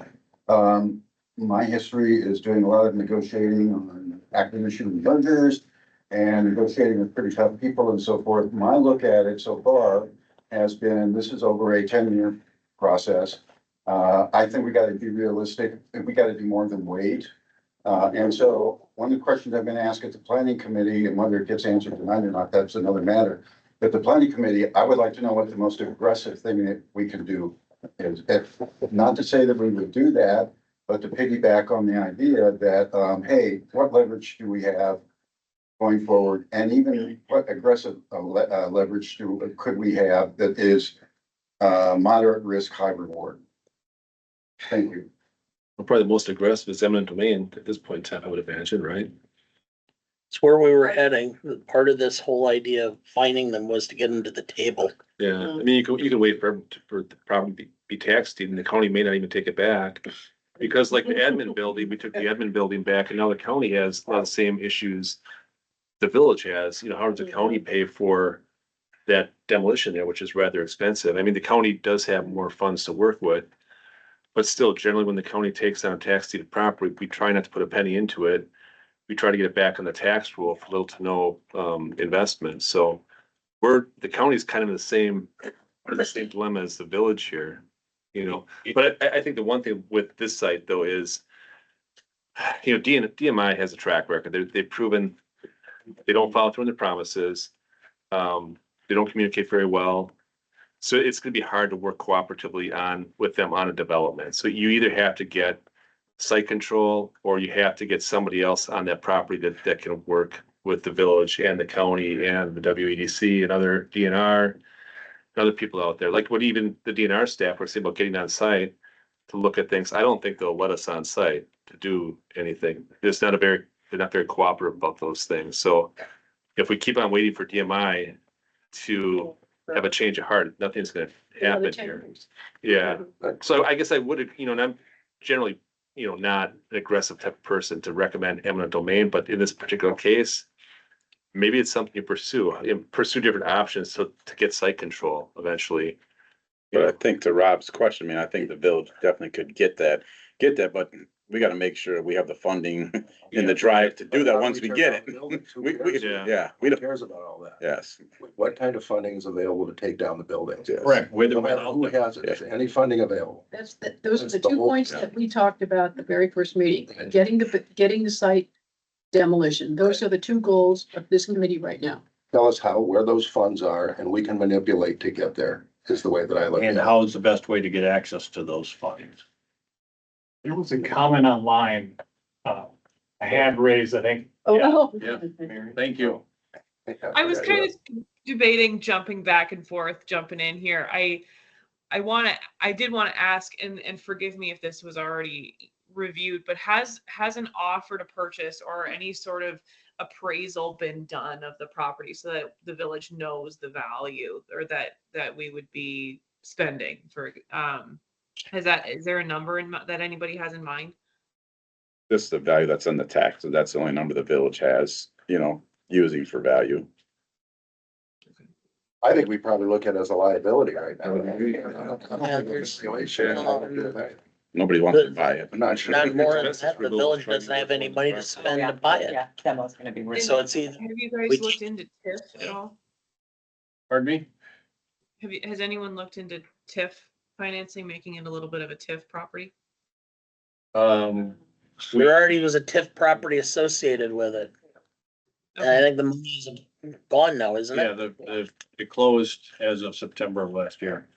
My history is doing a lot of negotiating on acquisition mergers and negotiating with pretty tough people and so forth. My look at it so far has been, this is over a 10-year process. I think we gotta be realistic and we gotta do more than wait. And so one of the questions I've been asked at the planning committee, and whether it gets answered tonight or not, that's another matter. But the planning committee, I would like to know what the most aggressive thing that we can do is. If not to say that we would do that, but to piggyback on the idea that, hey, what leverage do we have going forward? And even what aggressive leverage could we have that is moderate risk, high reward? Thank you. Probably the most aggressive is eminent domain at this point in time, I would imagine, right? It's where we were heading. Part of this whole idea of finding them was to get them to the table. Yeah, I mean, you can wait for the problem to be taxed, and the county may not even take it back. Because like the admin building, we took the admin building back, and now the county has a lot of the same issues the village has. You know, how does the county pay for that demolition there, which is rather expensive? I mean, the county does have more funds to work with. But still, generally, when the county takes on tax deeded property, we try not to put a penny into it. We try to get it back on the tax roll for little to no investment. So the county's kind of in the same dilemma as the village here, you know. But I think the one thing with this site though is, you know, DMI has a track record. They've proven they don't follow through on their promises. They don't communicate very well. So it's gonna be hard to work cooperatively with them on a development. So you either have to get site control, or you have to get somebody else on that property that can work with the village and the county and the WEDC and other DNR, and other people out there. Like what even the DNR staff were saying about getting on site to look at things. I don't think they'll let us on site to do anything. They're not very cooperative about those things. So if we keep on waiting for DMI to have a change of heart, nothing's gonna happen here. Yeah, so I guess I would, you know, and I'm generally, you know, not an aggressive type of person to recommend eminent domain, but in this particular case, maybe it's something you pursue different options to get site control eventually. But I think to Rob's question, I mean, I think the village definitely could get that, but we gotta make sure we have the funding and the drive to do that once we get it. We Who cares about all that? Yes. What kind of funding is available to take down the buildings? Correct. No matter who has it, is any funding available? Those are the That's the 2 whole- points that we talked about at the very first meeting, getting the site demolition. Those are the 2 goals of this committee right now. Tell us where those funds are, and we can manipulate to get there, is the way that I look at it. And how is the best way to get access to those funds? There was a comment online, a hand raised, I think. Oh, Yeah. Thank you. I was kind of debating jumping back and forth, jumping in here. I did want to ask, and forgive me if this was already reviewed, but has an offer to purchase or any sort of appraisal been done of the property so that the village knows the value or that we would be spending for, is there a number that anybody has in mind? This is the value that's in the tax, so that's the only number the village has, using for value. I think we probably look at it as a liability right now. Nobody wants to buy it. I'm not sure. Not more than that, the village doesn't have any money to spend to buy it. Yeah, demo's gonna be worth. So it's either, Have you we guys looked into TIF at all? Pardon me? Has anyone looked into TIF financing, making it a little bit of a TIF property? there already was a TIF property associated with it. And I think the money is gone now, isn't Yeah, it? it closed as of September of last year.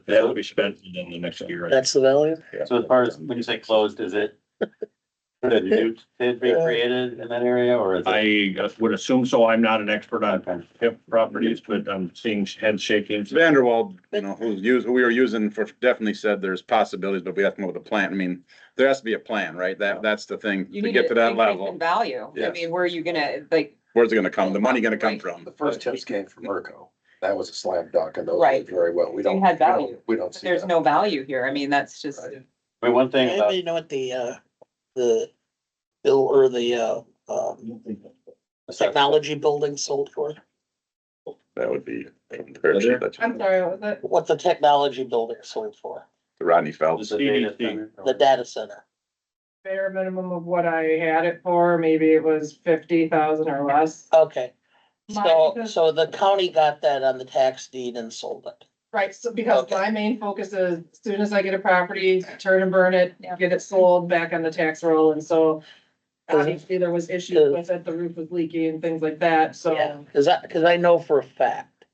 That will be spent in the next year. That's the value? So as far as, when you say closed, is it? Could a new TID be created in that area or is it? I would assume so. I'm not an expert on PIP properties, but I'm seeing head shaking. Vanderwall, who we were using for, definitely said there's possibilities, but we have to come up with a plan. I mean, there has to be a plan, right? That's the thing, You to need get to that increase level. in value. I Yes. mean, where are you gonna, like, Where's it gonna come? The money gonna come from? The first tips came from Merco. That was a slam dunk and those Right. did very well. We So you don't. had value. We don't but see there's that. no value here. I mean, that's just, Right. I mean, one thing about, Anybody know what the bill or the technology building sold for? That would be the I'm sorry, what was it? What the technology building sold for? Rodney Phelps. the data center. The data center. Bare minimum of what I had it for, maybe it was 50,000 or less. Okay, My- so the county got that on the tax deed and sold it. Right, so because Okay. my main focus is, as soon as I get a property, turn and burn it, Yeah. get it sold back on the tax roll, and so. Obviously, there was issues with it, the roof was leaky and things like that, so. Yeah, cause I know for a fact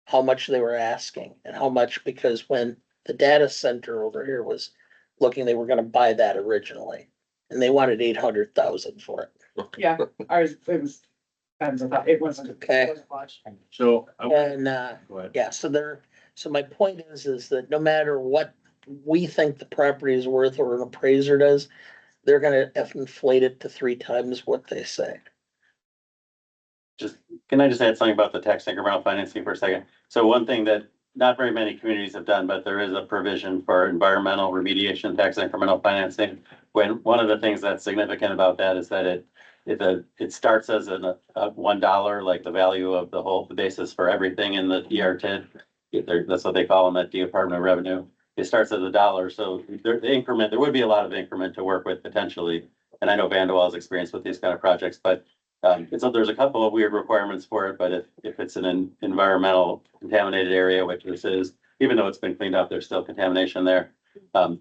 how much they were asking and how much, because when the data center over here was looking, they were gonna buy that originally. And they wanted 800,000 for it. Yeah, ours, it was, it wasn't. Okay. It wasn't much. So, And, go ahead. yeah, so my point is that no matter what we think the property is worth or an appraiser does, they're gonna inflate it to 3 times what they say. Can I just add something about the tax incremental financing for a second? So one thing that not very many communities have done, but there is a provision for environmental remediation tax incremental financing. When one of the things that's significant about that is that it starts as a $1, like the value of the basis for everything in the ERTID. That's what they call them at the Department of Revenue. It starts as $1, so the increment, there would be a lot of increment to work with potentially. And I know Vanderwall has experience with these kind of projects, but there's a couple of weird requirements for it, but if it's an environmental contaminated area, which this is, even though it's been cleaned up, there's still contamination there.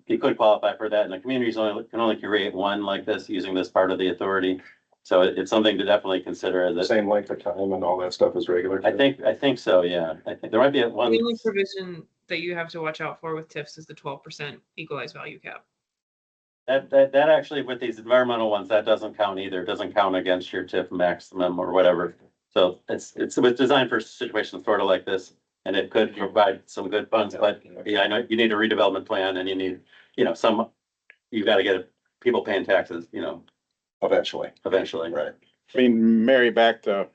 You could qualify for that, and the communities can only create one like this using this part of the authority. So it's something to definitely consider as The a, same length of time and all that stuff is regular. I think so, yeah. I think there might be one. The only provision that you have to watch out for with TIFs is the 12% equalized value cap. That actually with these environmental ones, that doesn't count either. It doesn't count against your TIF maximum or whatever. So it's designed for situations sort of like this, and it could provide some good funds, but yeah, I know you need a redevelopment plan and you need, you gotta get people paying taxes, Eventually, right. I mean, Mary, back to,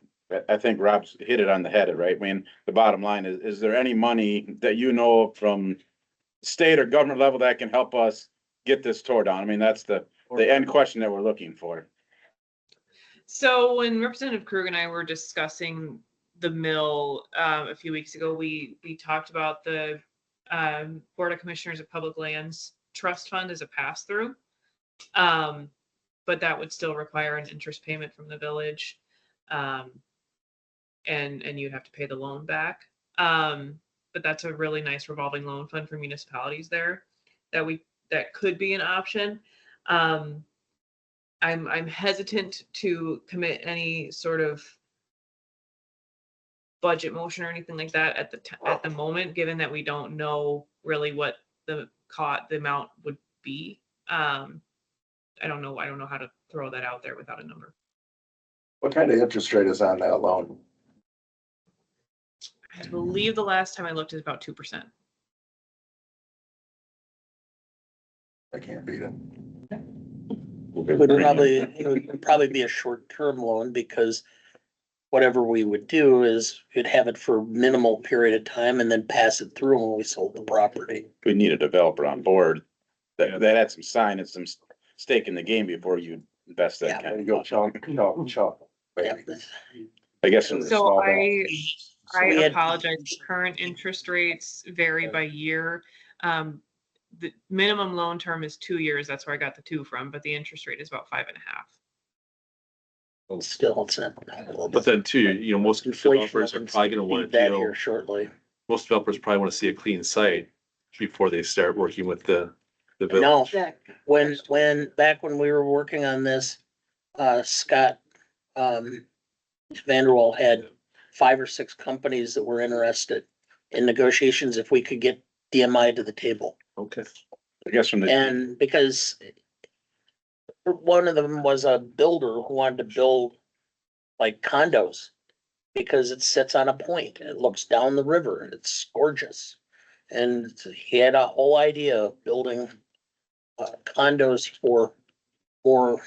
I think Rob's hit it on the head, right? I mean, the bottom line is there any money that you know from state or government level that can help us get this tore down? I mean, that's the end question that we're looking for. So when Representative Krug and I were discussing the mill a few weeks ago, we talked about the Board of Commissioners of Public Lands Trust Fund as a pass-through. But that would still require an interest payment from the village. And you'd have to pay the loan back. But that's a really nice revolving loan fund for municipalities there that could be an option. I'm hesitant to commit any sort of budget motion or anything like that at the moment, given that we don't know really what the amount would be. I don't know how to throw that out there without a number. What kind of interest rate is on that loan? I believe the last time I looked is about 2%. I can't beat it. it would probably be a short-term loan because whatever we would do is we'd have it for minimal period of time and then pass it through when we sold the property. We need a developer on board that had some sign and some stake in the game before you invest that Yeah, kind There of you go, money. Chuck. Yeah. I guess. So I We had- apologize. Current interest rates vary by year. The minimum loan term is 2 years. That's where I got the 2 from, but the interest rate is about 5.5. Still, it's not. But then too, you know, most developers are probably gonna want to That deal, here shortly. most developers probably want to see a clean site before they start working with the No, village. back when we were working on this, Scott, Vanderwall had 5 or 6 companies that were interested in negotiations if we could get DMI to the table. Okay. I guess from the, And because one of them was a builder who wanted to build like condos because it sits on a point. It looks down the river. It's gorgeous. And he had a whole idea of building condos for more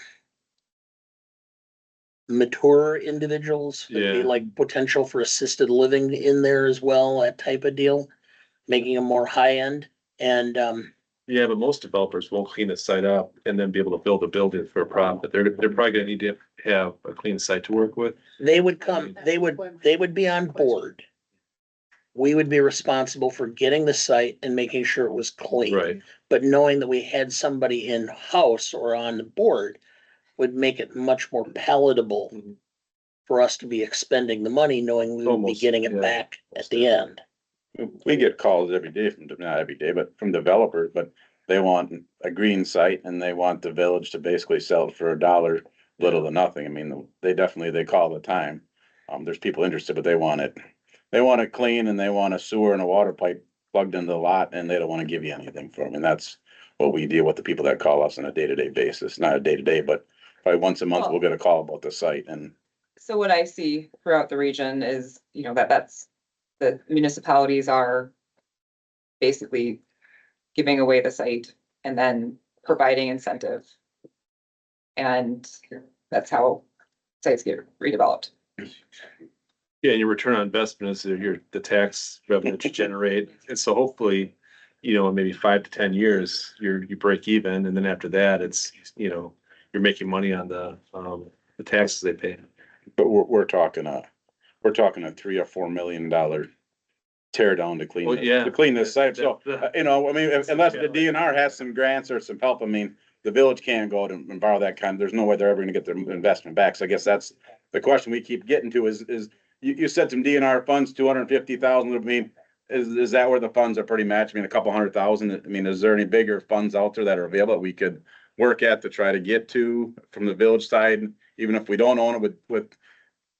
mature individuals. There'd be Yeah. like potential for assisted living in there as well, that type of deal, making them more high end. And Yeah, but most developers won't clean the site up and then be able to build a building for a profit. They're probably gonna need to have a clean site to work with. they would come, they would be on board. We would be responsible for getting the site and making sure it was clean. Right. But knowing that we had somebody in-house or on the board would make it much more palatable Mhm. for us to be expending the money, knowing we would be Almost, getting it yeah. back at the end. we get calls every day from, not every day, but from developers, but they want a green site and they want the village to basically sell it for $1, little to nothing. I mean, they definitely, they call all the time. There's people interested, but they want it clean and they want a sewer and a water pipe plugged into the lot and they don't want to give you anything for them. And that's what we deal with the people that call us on a day-to-day basis, not a day-to-day, but probably once a month we'll get a call about the site and. So what I see throughout the region is, you know, that's the municipalities are basically giving away the site and then providing incentive. And that's how sites get redeveloped. Yeah, and your return on investment is the tax revenue to generate. And so hopefully, you know, in maybe 5 to 10 years, you break even. And then after that, it's, you know, you're making money on the taxes they pay. But we're talking a $3 or $4 million tear down to clean, Well, yeah. to clean this site. So, you know, I mean, unless the DNR has some grants or some help, I mean, the village can't go out and borrow that kind, there's no way they're ever gonna get their investment back. So I guess that's the question we keep getting to is you said some DNR funds, 250,000, I mean, is that where the funds are pretty matched? I mean, a couple $100,000, I mean, is there any bigger funds out there that are available that we could work at to try to get to from the village side, even if we don't own it with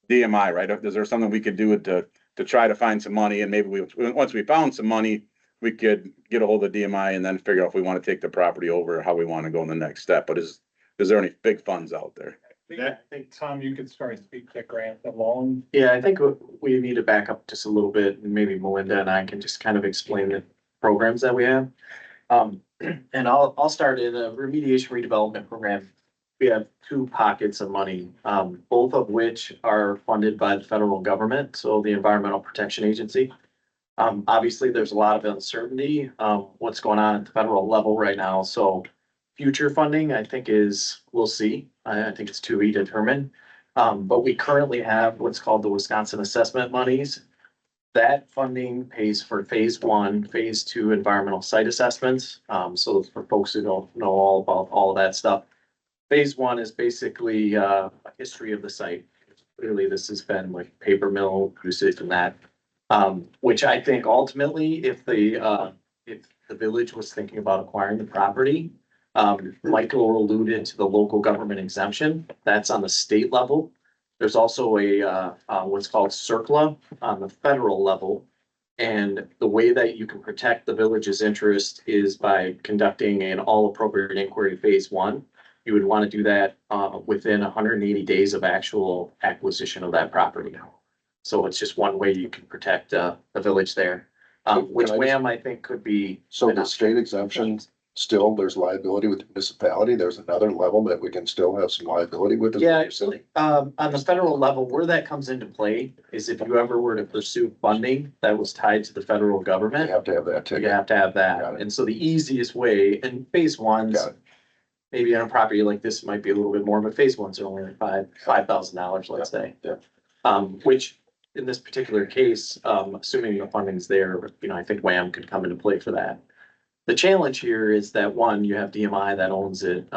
DMI, right? Is there something we could do to try to find some money and maybe once we found some money, we could get a hold of DMI and then figure out if we want to take the property over or how we want to go in the next step. But is there any big funds out there? I think, Tom, you could start to speak to grant alone. Yeah, I think we need to back up just a little bit, and maybe Melinda and I can just kind of explain the programs that we have. And I'll start in a remediation redevelopment program. We have 2 pockets of money, both of which are funded by the federal government, so the Environmental Protection Agency. Obviously, there's a lot of uncertainty, what's going on at the federal level right now, so future funding, I think we'll see. I think it's to be determined. But we currently have what's called the Wisconsin assessment monies. That funding pays for phase 1, phase 2 environmental site assessments. So for folks who don't know all about all of that stuff, phase 1 is basically a history of the site. Clearly, this has been like paper mill usage and that. Which I think ultimately, if the village was thinking about acquiring the property, Michael alluded to the local government exemption. That's on the state level. There's also a what's called CERCLA on the federal level. And the way that you can protect the village's interest is by conducting an all appropriate inquiry phase 1. You would want to do that within 180 days of actual acquisition of that property. So it's just one way you can protect the village there. Which WAM I think could be. So the state exemption still there's liability with the municipality? There's another level that we can still have some liability with? is what Yeah, you're saying? actually, on the federal level, where that comes into play is if you ever were to pursue funding that was tied to the federal You government, have to have that you ticket. have to have Got that. it. And so the easiest way, and phase ones, Got it. maybe on a property like this, it might be a little bit more, but phase ones are only like $5,000, let's say. Yeah. Which in this particular case, assuming the funding's there, I think WAM could come into play for that. The challenge here is that one, you have DMI that owns it,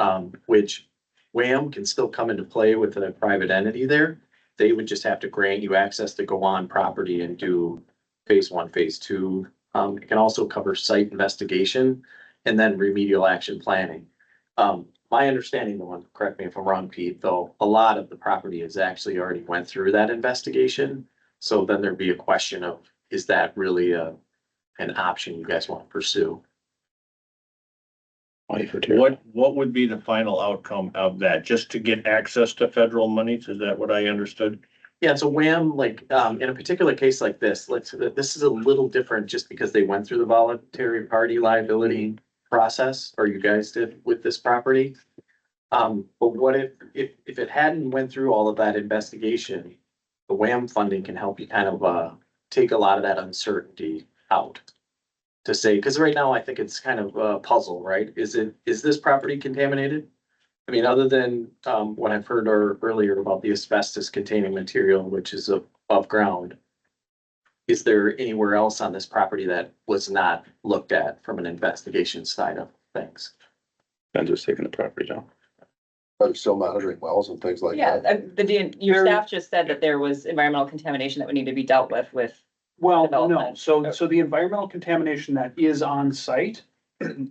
which WAM can still come into play with a private entity there. They would just have to grant you access to go on property and do phase one, phase two. It can also cover site investigation and then remedial action planning. My understanding, the one, correct me if I'm wrong, Pete, though, a lot of the property has actually already went through that investigation. So then there'd be a question of, is that really an option you guys want to pursue? What would be the final outcome of that? Just to get access to federal monies? Is that what I understood? Yeah, so WAM, like, in a particular case like this, this is a little different just because they went through the voluntary party liability process, or you guys did with this property. But what if it hadn't went through all of that investigation, the WAM funding can help you kind of, take a lot of that uncertainty out. To say, because right now I think it's kind of a puzzle, right? Is this property contaminated? I mean, other than what I've heard earlier about the asbestos containing material, which is above ground. Is there anywhere else on this property that was not looked at from an investigation side of things? I'm just taking the property down. Are they still monitoring wells and things like Yeah, that? your staff just said that there was environmental contamination that would need to be dealt with. Well, no, Development. so the environmental contamination that is on site,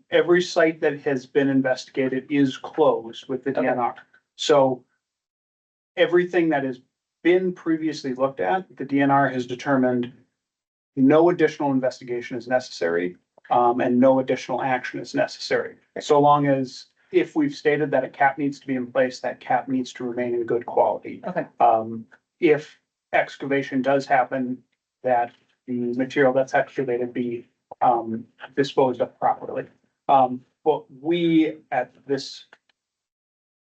every site that has been investigated is closed with the Okay. DNR. So everything that has been previously looked at, the DNR has determined no additional investigation is necessary, and no additional action is necessary. So long as, if we've stated that a cap needs to be in place, that cap needs to remain in good quality. Okay. If excavation does happen, that the material that's excavated be disposed of properly. But we at this,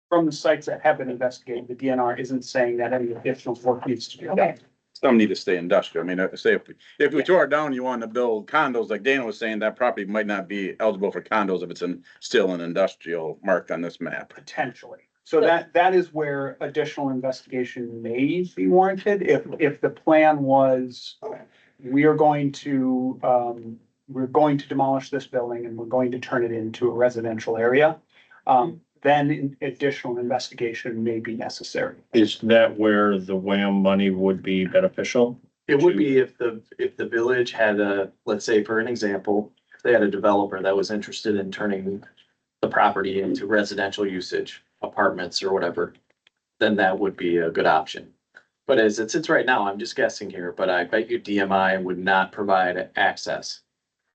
from the sites that have been investigated, the DNR isn't saying that any additional work needs to be done. Okay. Some need to stay industrial. I mean, say if we tore it down, you want to build condos, like Dana was saying, that property might not be eligible for condos if it's still an industrial marked on this map. Potentially. So that is where additional investigation may be warranted. If the plan was, we're going to demolish this building and we're going to turn it into a residential area, then additional investigation may be necessary. Is that where the WAM money would be beneficial? It would be if the village had let's say for an example, if they had a developer that was interested in turning the property into residential usage, apartments or whatever, then that would be a good option. But as it sits right now, I'm just guessing here, but I bet you DMI would not provide access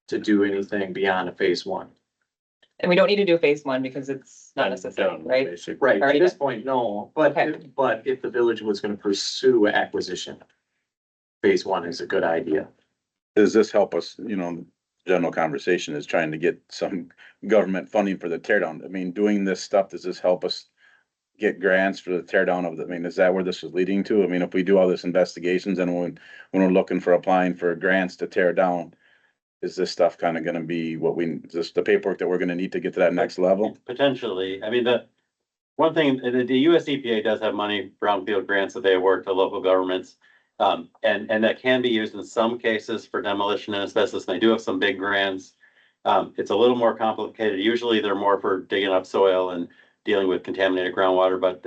to do anything beyond a phase one. And we don't need to do phase one because it's not necessary, Done, right? basically. Right, at Already this done. point, no, but if the village was gonna pursue acquisition, phase one is a good idea. Does this help us, general conversation is trying to get some government funding for the tear down. I mean, doing this stuff, does this help us get grants for the tear down is that where this is leading to? I mean, if we do all this investigations and when we're looking for applying for grants to tear down, is this stuff kind of gonna be is this the paperwork that we're gonna need to get to that next level? Potentially. I mean, the one thing, the US EPA does have money, brownfield grants that they award to local governments. And that can be used in some cases for demolition and asbestos. They do have some big grants. It's a little more complicated. Usually they're more for digging up soil and dealing with contaminated groundwater, but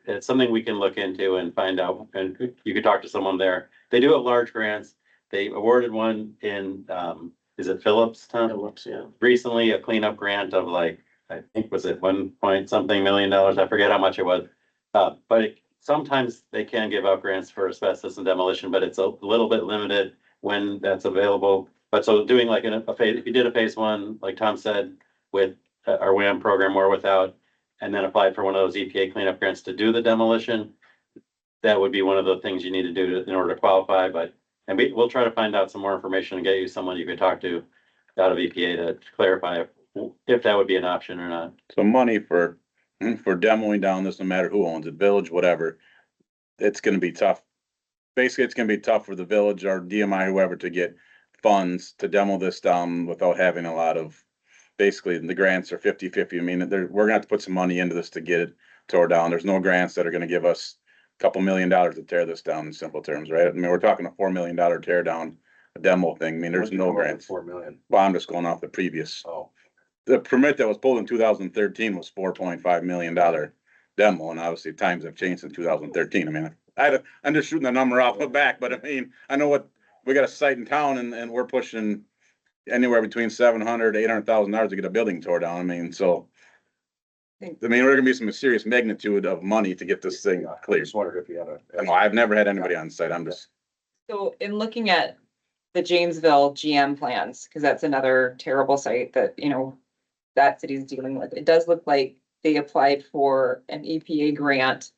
it's something we can look into and find out. And you could talk to someone there. They do have large grants. They awarded one in, is it Phillips? Phillips, yeah. Recently, a cleanup grant of like, I think was it 1 million dollars? I forget how much it was. But sometimes they can give out grants for asbestos and demolition, but it's a little bit limited when that's available. But so doing like if you did a phase one, like Tom said, with our WAM program or without, and then applied for one of those EPA cleanup grants to do the demolition, that would be one of the things you need to do in order to qualify. We'll try to find out some more information and get you someone you can talk to out of EPA to clarify if that would be an option or not. So money for demoing down this, no matter who owns it, village, whatever, it's gonna be tough. Basically, it's gonna be tough for the village or DMI, whoever, to get funds to demo this down without having a lot of, basically, the grants are 50-50. I mean, we're gonna have to put some money into this to get it tore down. There's no grants that are gonna give us a couple $1 million to tear this down in simple terms, right? I mean, we're talking a $4 million tear down, a demo thing. I mean, there's no grants. 4 million. Well, I'm just going off the previous. Oh, The permit that was pulled in 2013 was $4.5 million demo, and obviously times have changed since 2013. I mean, I'm just shooting the number off the back, but I mean, I know what, we got a site in town and we're pushing anywhere between $700,000 to $800,000 to get a building tore down. I mean, so. I mean, we're gonna be some serious magnitude of money to get this thing I clear. just wondered if you had a. No, I've never had anybody on site. I'm just, So in looking at the Janesville GM plans, because that's another terrible site that, you know, that city's dealing with, it does look like they applied for an EPA grant.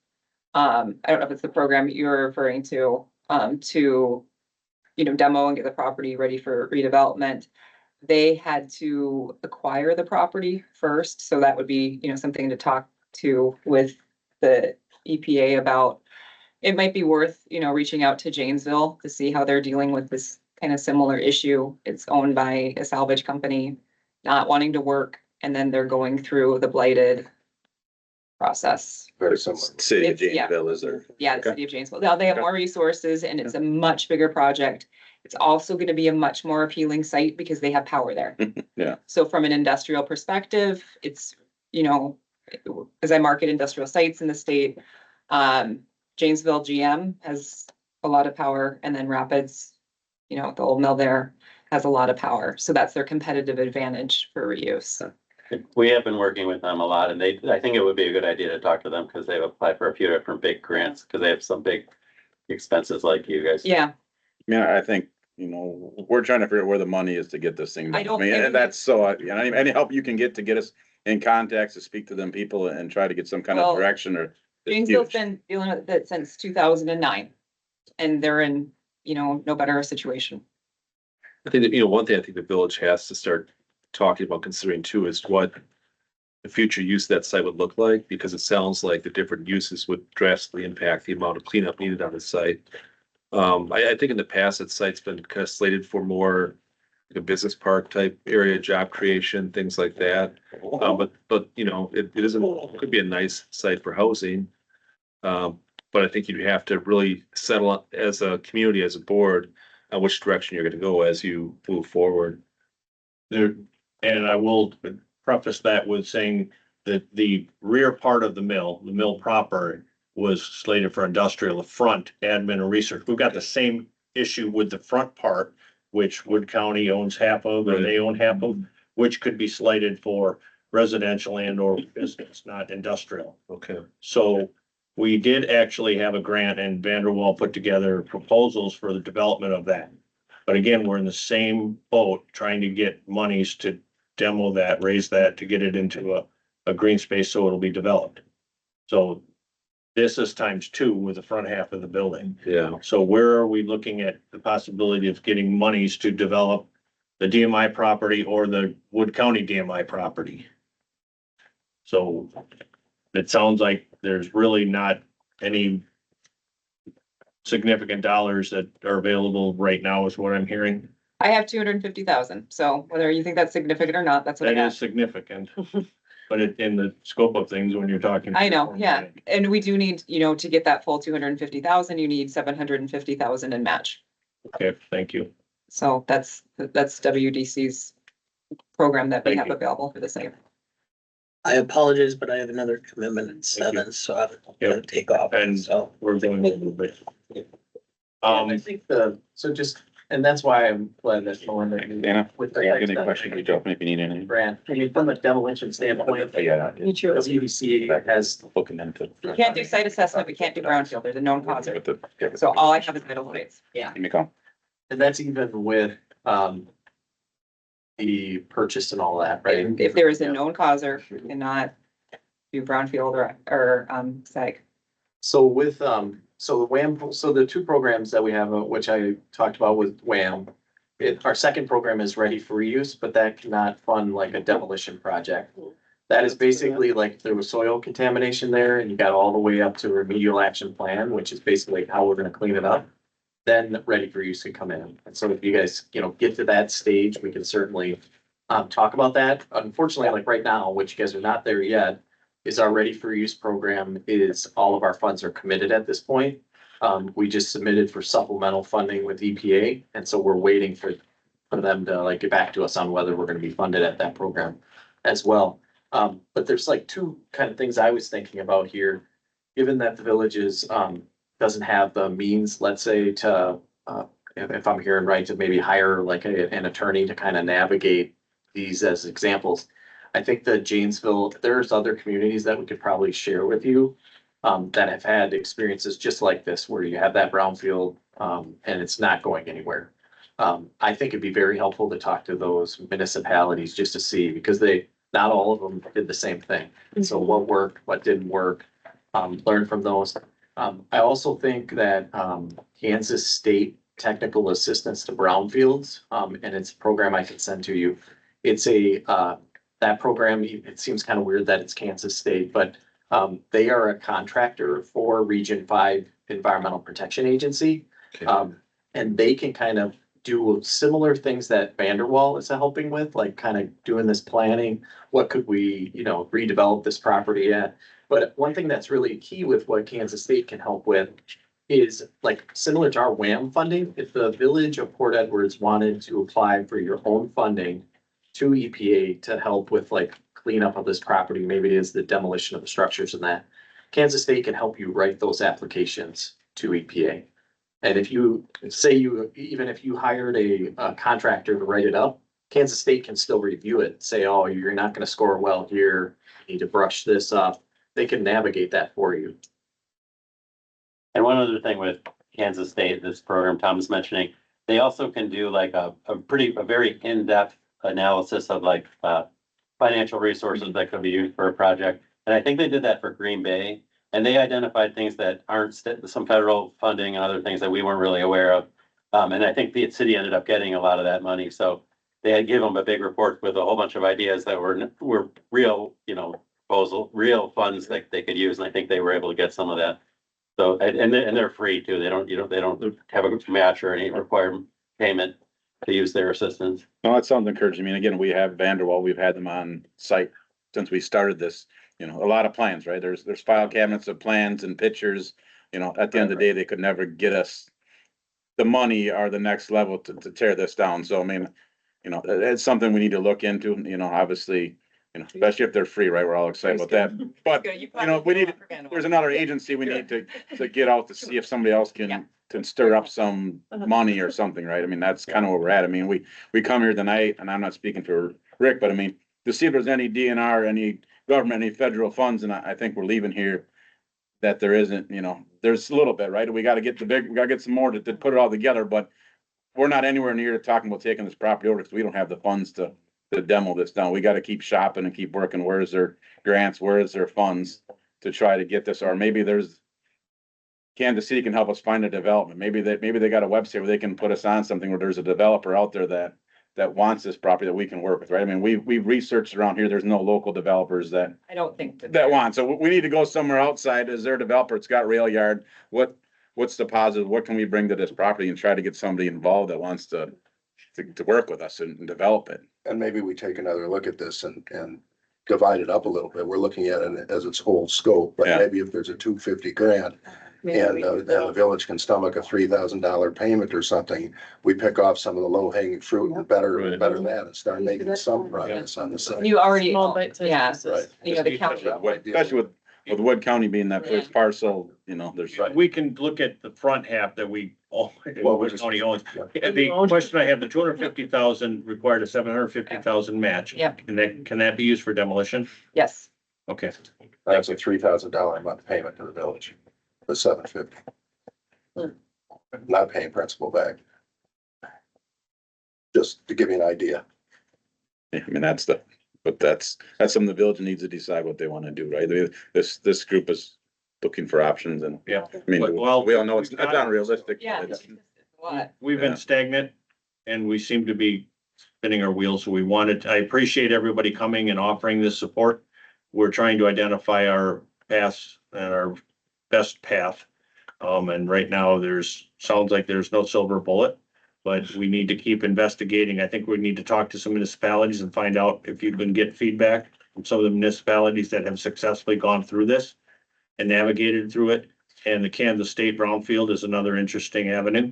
I don't know if it's the program you're referring to, you know, demo and get the property ready for redevelopment. They had to acquire the property first, so that would be, you know, something to talk to with the EPA about. It might be worth, you know, reaching out to Janesville to see how they're dealing with this kind of similar issue. It's owned by a salvage company, not wanting to work, and then they're going through the blighted process. Very similar. city of It's- yeah. Janesville is there. Yeah, the Okay. city of Janesville. Now they have Okay. more resources and it's a much bigger project. It's also gonna be a much more appealing site because they have power there. Yeah. So from an industrial perspective, it's, you know, as I market industrial sites in the state, Janesville GM has a lot of power, and then Rapids, you know, the old mill there has a lot of power. So that's their competitive advantage for reuse. We have been working with them a lot, and I think it would be a good idea to talk to them because they've applied for a few different big grants, because they have some big expenses like you guys. Yeah, Yeah, I think, you know, we're trying to figure out where the money is to get this thing I done. I don't mean, think- and that's so, you know, any help you can get to get us in contacts to speak to them people and try to get some kind Well, of direction or. is Janesville's huge. been dealing with it since 2009. And they're in, you know, no better a situation. I think that, you know, one thing I think the village has to start talking about considering too is what the future use of that site would look like, because it sounds like the different uses would drastically impact the amount of cleanup needed on the site. I think in the past, that site's been kind of slated for more like a business park type area, job creation, things like that. But, you know, it isn't, could be a nice site for housing. But I think you'd have to really settle on- as a community, as a board, on which direction you're gonna go as you move forward. There, and I will preface that with saying that the rear part of the mill proper, was slated for industrial, the front, admin and research. We've got the same issue with the front part, which Wood County owns half of, or they own half of, which could be slated for residential and or business, not industrial. Okay. So we did actually have a grant, and Vanderwall put together proposals for the development of that. But again, we're in the same boat, trying to get monies to demo that, raise that, to get it into a green space so it'll be developed. So this is times two with the front half of the building. Yeah. So where are we looking at the possibility of getting monies to develop the DMI property or the Wood County DMI property? So it sounds like there's really not any significant dollars that are available right now, is what I'm hearing. I have 250,000. So whether you think that's significant or not, that's what I That is got. significant. But in the scope of things, when you're talking. I know, yeah. And we do need, you know, to get that full 250,000, you need 750,000 in match. Okay, thank you. So that's WDC's program that we Thank have you. available for the same. I apologize, but I have another commitment at Thank you. 7, so I'm gonna take off. And So, we're going a little bit. I think so just, and that's why I'm glad that Melinda. Dana, With if you have the any questions, reach out to me if you need anything. grant, I mean, from a demolition standpoint, Yeah. Me too. WDC has, Looking into. We can't do site assessment, we can't do brownfield, there's a known causer. With the- yeah, So all I have is middle states. Give me a call. and that's even with, the purchase and all that, right? If there is a known causer, we cannot do brownfield or sag. So with, so the WAM, so the two programs that we have, which I talked about with WAM, our second program is ready for reuse, but that cannot fund like a demolition project. That is basically like if there was soil contamination there and you got all the way up to remedial action plan, which is basically how we're gonna clean it up. Then ready for use could come in. And so if you guys, get to that stage, we can certainly talk about that. Unfortunately, like right now, which you guys are not there yet, is our ready for use program is all of our funds are committed at this point. We just submitted for supplemental funding with EPA, and so we're waiting for them to like get back to us on whether we're gonna be funded at that program as well. But there's like two kind of things I was thinking about here. Given that the village is, doesn't have the means, let's say, to, if I'm hearing right, to maybe hire like an attorney to kind of navigate these as examples. I think that Janesville, there's other communities that we could probably share with you that have had experiences just like this, where you have that brownfield and it's not going anywhere. I think it'd be very helpful to talk to those municipalities just to see, because not all of them did the same thing. And so what worked, what didn't work, learn from those. I also think that Kansas State Technical Assistance to Brownfields, and it's a program I can send to you. It's that program, it seems kind of weird that it's Kansas State, but they are a contractor for Region 5 Environmental Protection Agency. And they can kind of do similar things that Vanderwall is helping with, like kind of doing this planning. What could we, redevelop this property at? But one thing that's really key with what Kansas State can help with is like similar to our WAM funding. If the village of Port Edwards wanted to apply for your own funding to EPA to help with like cleanup of this property, maybe it is the demolition of the structures and that, Kansas State can help you write those applications to EPA. And if you say even if you hired a contractor to write it up, Kansas State can still review it, say, oh, you're not gonna score well here, you need to brush this up. They can navigate that for you. And one other thing with Kansas State, this program Tom is mentioning, they also can do like a very in-depth analysis of like financial resources that could be used for a project. And I think they did that for Green Bay, and they identified things that aren't some federal funding and other things that we weren't really aware of. And I think the city ended up getting a lot of that money. So they had given them a big report with a whole bunch of ideas that were real, real funds that they could use. And I think they were able to get some of that. So, and they're free too. They don't have a match or any required payment to use their assistance. No, that sounds encouraging. I mean, again, we have Vanderwall, we've had them on site since we started this, a lot of plans, right? There's file cabinets of plans and pictures, at the end of the day, they could never get us the money or the next level to tear this down. So, I mean, it's something we need to look into, obviously, especially if they're free, right? We're all excited about that. But, we need, there's another agency we need to get out to see if somebody else can stir up some money or something, right? I mean, that's kind of where we're at. I mean, we come here tonight, and I'm not speaking for Rick, but I mean, to see if there's any DNR, any government, any federal funds, and I think we're leaving here that there isn't, there's a little bit, right? We gotta get some more to put it all together, but we're not anywhere near talking about taking this property over because we don't have the funds to demo this down. We gotta keep shopping and keep working. Where is their grants? Where is their funds to try to get this? Or maybe Kansas City can help us find a development. Maybe they got a website where they can put us on something where there's a developer out there that wants this property that we can work with, right? I mean, we've researched around here. There's no local developers that I don't think that want. So we need to go somewhere outside. Is there a developer? It's got rail yard. What's the positive? What can we bring to this property and try to get somebody involved that wants to work with us and develop it? And maybe we take another look at this and divide it up a little bit. We're looking at it as its whole scope, but maybe if there's a $250 grand and the village can stomach a $3,000 payment or something, we pick off some of the low hanging fruit and better that and start making some progress on the side. You already, Small bite-sized yeah, pieces. the county. Especially with Wood County being that first parcel, there's. We can look at the front half that we Wood County owns. The question I have, the 250,000 required a 750,000 match. Yep. Can that be used for demolition? Yes. Okay. That's a $3,000 a month payment to the village, the $750. Not paying principal back. Just to give you an idea. Yeah, I mean, that's something the village needs to decide what they want to do, right? This group is looking for options and. Yeah. I mean, Well, we all know it's not realistic. Yeah. It's- What? We've been stagnant and we seem to be spinning our wheels. So I appreciate everybody coming and offering this support. We're trying to identify our paths and our best path. And right now sounds like there's no silver bullet, but we need to keep investigating. I think we need to talk to some municipalities and find out if you can get feedback from some of the municipalities that have successfully gone through this and navigated through it. And the Kansas State Brownfield is another interesting avenue.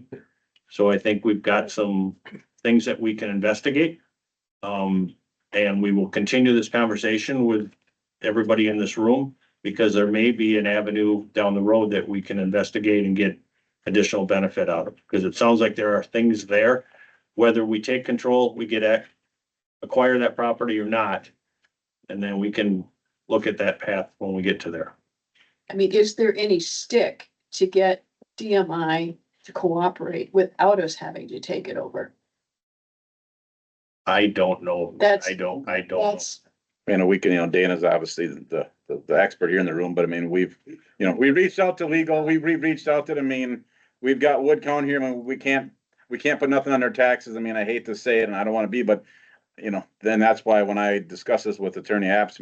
So I think we've got some things that we can investigate. And we will continue this conversation with everybody in this room, because there may be an avenue down the road that we can investigate and get additional benefit out of. Because it sounds like there are things there, whether we take control, we acquire that property or not. And then we can look at that path when we get to there. I mean, is there any stick to get DMI to cooperate without us having to take it over? I don't know. That's- I don't know. That's, We can, Dana's obviously the expert here in the room, but I mean, we reached out to legal, we reached out to, we've got Wood County here, we can't put nothing on their taxes. I hate to say it and I don't want to be, but then that's why when I discuss this with Attorney Apps,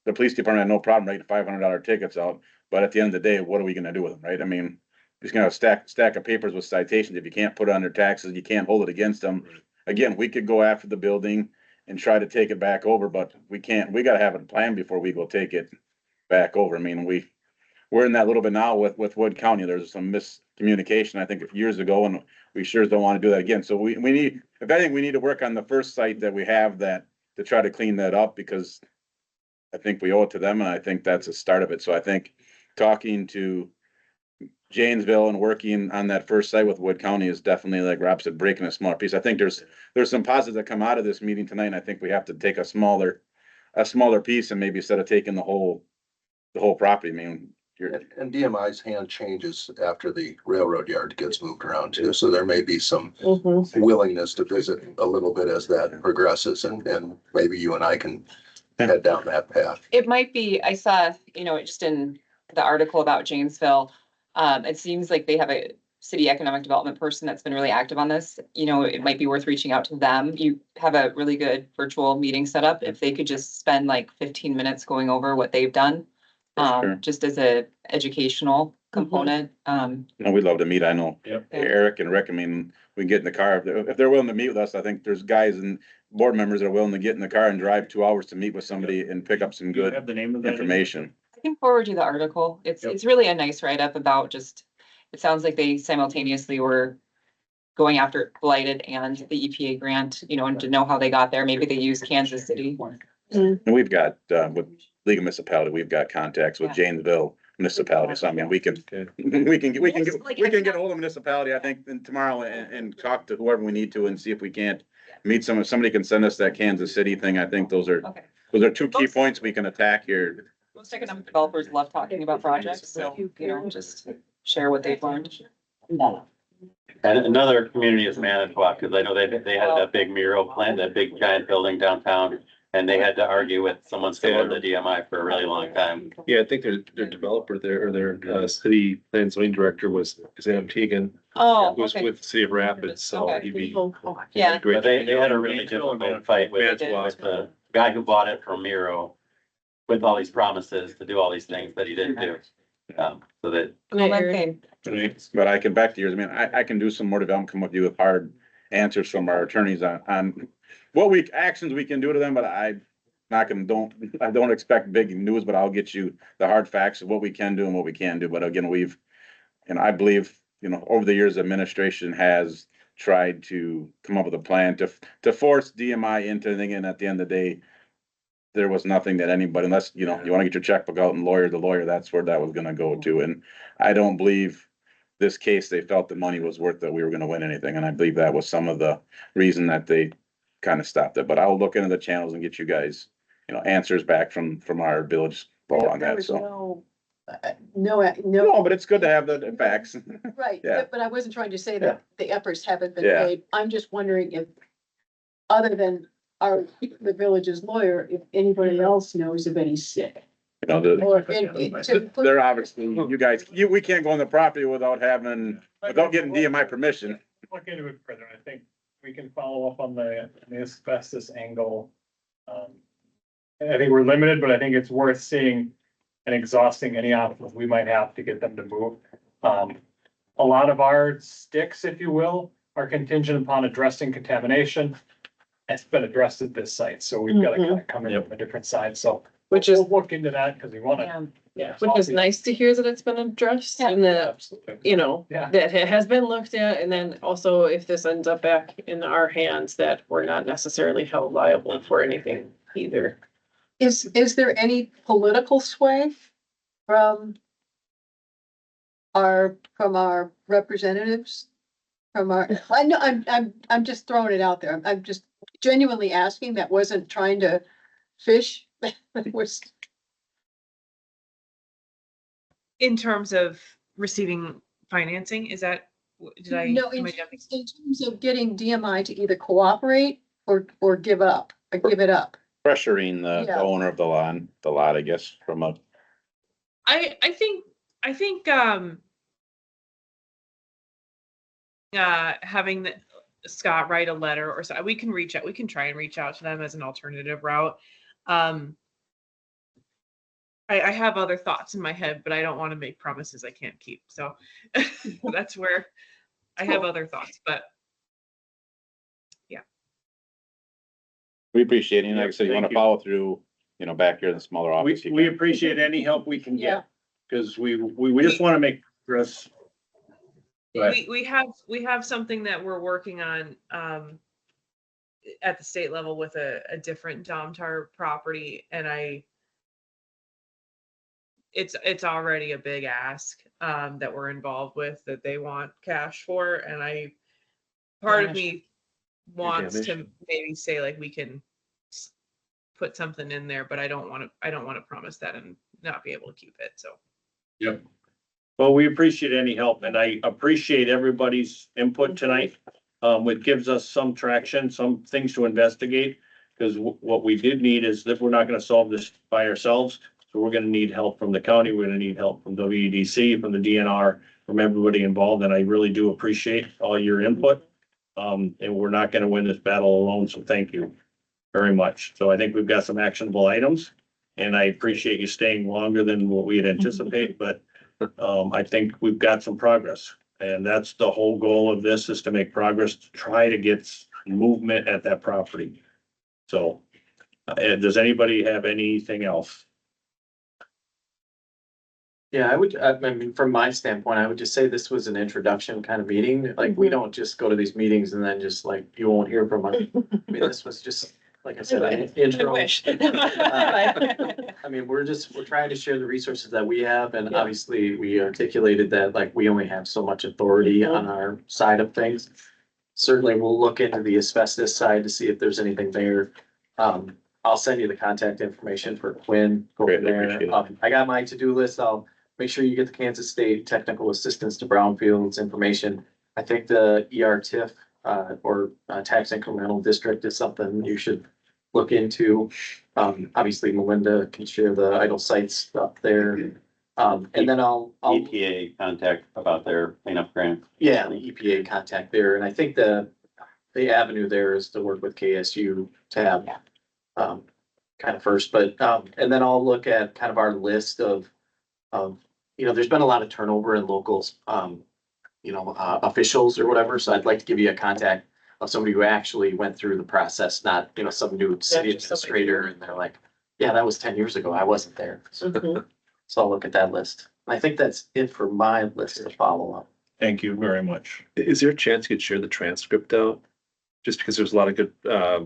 the police department had no problem writing $500 tickets out, but at the end of the day, what are we gonna do with them, right? Just gonna stack of papers with citations. If you can't put it on their taxes, you can't hold it against them. Again, we could go after the building and try to take it back over, but we gotta have a plan before we go take it back over. We're in that little bit now with Wood County. There's some miscommunication, I think, years ago, and we sure don't want to do that again. So we need, if anything, we need to work on the first site that we have to try to clean that up, because I think we owe it to them, and I think that's a start of it. So I think talking to Janesville and working on that first site with Wood County is definitely, like Rob said, breaking a smaller piece. I think there's some positives that come out of this meeting tonight, and I think we have to take a smaller piece, and maybe instead of taking the whole property. And DMI's hand changes after the railroad yard gets moved around too, so there may be some willingness to visit a little bit as that progresses, and maybe you and I can head down that path. It might be, I saw, just in the article about Janesville, it seems like they have a city economic development person that's been really active on this. It might be worth reaching out to them. You have a really good virtual meeting set up. If they could just spend like 15 minutes going over what they've done, Sure. just as a educational component. We'd love to meet. I know Yep. Eric and Rick, we can get in the car. If they're willing to meet with us, I think there's guys and board members that are willing to get in the car and drive 2 hours to meet with somebody and pick up some Do you good have the name of that? information. I can forward you the article. It's really a nice write-up about just, it sounds like they simultaneously were going after blighted and the EPA grant, and to know how they got there. Maybe they use Kansas City. And we've got, with League of Municipality, we've got contacts with Janesville municipality. So we can get a hold of municipality, I think, tomorrow and talk to whoever we need to and see if we can't meet somebody can send us that Kansas City thing. I think those are 2 key points we can attack here. Most economic developers love talking about projects, so, just share what they've learned. And another community is Manitowoc, because I know they had that big mural plant, that big giant building downtown. And they had to argue with someone still in the DMI for a really long time. Yeah, I think their developer there, or their city plan and zoning director is Adam Teagan. Oh, Who was okay. with City of Rapids, so Okay. he'd be Yeah. great. But they had a really difficult fight with the guy who bought it from Miro with all these promises to do all these things that he didn't do. So that. But I can back to yours. I can do some more development, come with you with hard answers from our attorneys on what actions we can do to them, but I don't expect big news, but I'll get you the hard facts of what we can do and what we can't do. But again, I believe, over the years, administration has tried to come up with a plan to force DMI into anything, and at the end of the day, there was nothing that anybody, unless, you want to get your checkbook out and the lawyer, that's where that was gonna go to. And I don't believe this case, they felt the money was worth that we were gonna win anything. And I believe that was some of the reason that they kind of stopped it. But I'll look into the channels and get you guys, answers back from our village on there that, was so. no, No, but it's good to have the facts. right, Yeah. but I wasn't trying to say that the efforts haven't been Yeah. made. I'm just wondering if, other than the village's lawyer, if anybody else knows of any stick. Or to put- They're obviously, you guys, we can't go on the property without getting DMI permission. look into it further. I think we can follow up on the asbestos angle. I think we're limited, but I think it's worth seeing and exhausting any options we might have to get them to move. A lot of our sticks, if you will, are contingent upon addressing contamination. It's been addressed at this site, so we've got to kind of come in from a different side, so. Which is, We'll look into that because we want to. yeah, which is nice to hear that it's been addressed and that, Absolutely. you know, Yeah. that it has been looked at. And then also if this ends up back in our hands, that we're not necessarily held liable for anything either. Is there any political sway from our representatives? I know, I'm just throwing it out there. I'm just genuinely asking. That wasn't trying to fish. That was, In terms of receiving financing, is that, did I? no, am in I jumping? terms of getting DMI to either cooperate or give up, or give it up. Pressuring the Yeah. owner of the lot, I guess, from a, I think having Scott write a letter or so, we can try and reach out to them as an alternative route. I have other thoughts in my head, but I don't want to make promises I can't keep. So that's where I have other thoughts, but we appreciate it. Like I said, you want Thank to you. follow through, back here in the smaller office. We appreciate any help we can Yeah. get, because we just want to make progress. Right. we have something that we're working on at the state level with a different Domtar property, and it's already a big ask that we're involved with, that they want cash for, and part of me wants to maybe say like we can put something in there, but I don't want to promise that and not be able to keep it. So Yep. Well, we appreciate any help, and I appreciate everybody's input tonight. It gives us some traction, some things to investigate, because what we did need is that we're not gonna solve this by ourselves. So we're gonna need help from the county, we're gonna need help from WEDC, from the DNR, from everybody involved, and I really do appreciate all your input. And we're not gonna win this battle alone, so thank you very much. So I think we've got some actionable items, and I appreciate you staying longer than what we had anticipated, but I think we've got some progress. And that's the whole goal of this, is to make progress, to try to get movement at that property. So, does anybody have anything else? Yeah, I mean, from my standpoint, I would just say this was an introduction kind of meeting. Like, we don't just go to these meetings and then just like, you won't hear from us. I mean, this was just, like I said, an intro. I mean, we're trying to share the resources that we have, and obviously we articulated that like we only have so much authority on our side of things. Certainly, we'll look into the asbestos side to see if there's anything there. I'll send you the contact information for Quinn. Go from Greatly there. appreciate it. I got my to-do list. I'll make sure you get the Kansas State Technical Assistance to Brownfields information. I think the ERTIF or tax incremental district is something you should look into. Obviously Melinda can share the idle sites stuff there. And then I'll EPA contact about their cleanup grant. yeah, the EPA contact there. And I think the avenue there is to work with KSU to have kind of first, but and then I'll look at kind of our list of there's been a lot of turnover in locals, officials or whatever. So I'd like to give you a contact of somebody who actually went through the process, not, some new city administrator, and they're like, yeah, that was 10 years ago. I wasn't there. So I'll look at that list. I think that's it for my list to follow up. Thank you very much. Is there a chance you could share the transcript out? Just because there's a lot of good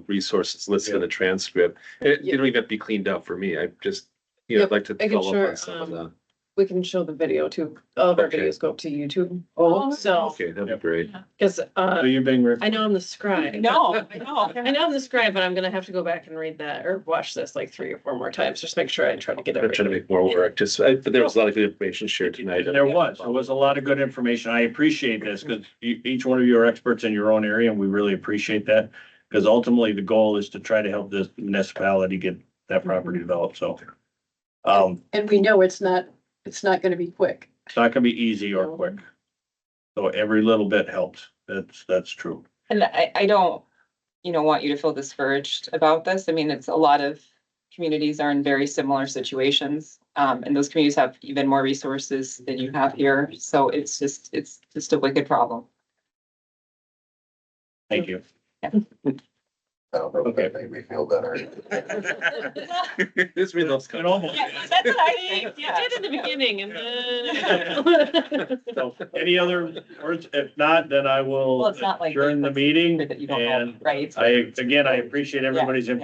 resources listed in the transcript. It don't even have to be cleaned up for me. I just, I'd like to I can follow share, up on some of that. We can show the video too. All of our Okay. videos go up to YouTube. Oh, so, Okay, that'd be great. cause, So you've been. I know I'm the scribe. No, I know. I know I'm the scribe, but I'm gonna have to go back and read that or watch this like 3 or 4 more times. Just make sure I try to get I'm trying to everything. make more work, but there was a lot of good information shared tonight. There was a lot of good information. I appreciate this, because each one of you are experts in your own area, and we really appreciate that. Because ultimately, the goal is to try to help this municipality get that property developed, so. and we know it's not gonna be quick. It's not gonna be easy or quick. So every little bit helps. That's true. And I don't, want you to feel discouraged about this. I mean, it's a lot of communities are in very similar situations. And those communities have even more resources than you have here. So it's just a wicked problem. Thank you. I don't know if that made me feel better. This really loves. It almost- That's what I think, yeah. Did in the beginning and then. So, any other words? If not, then I Well, will it's not like. adjourn the meeting. That you don't know, And right? I appreciate everybody's input.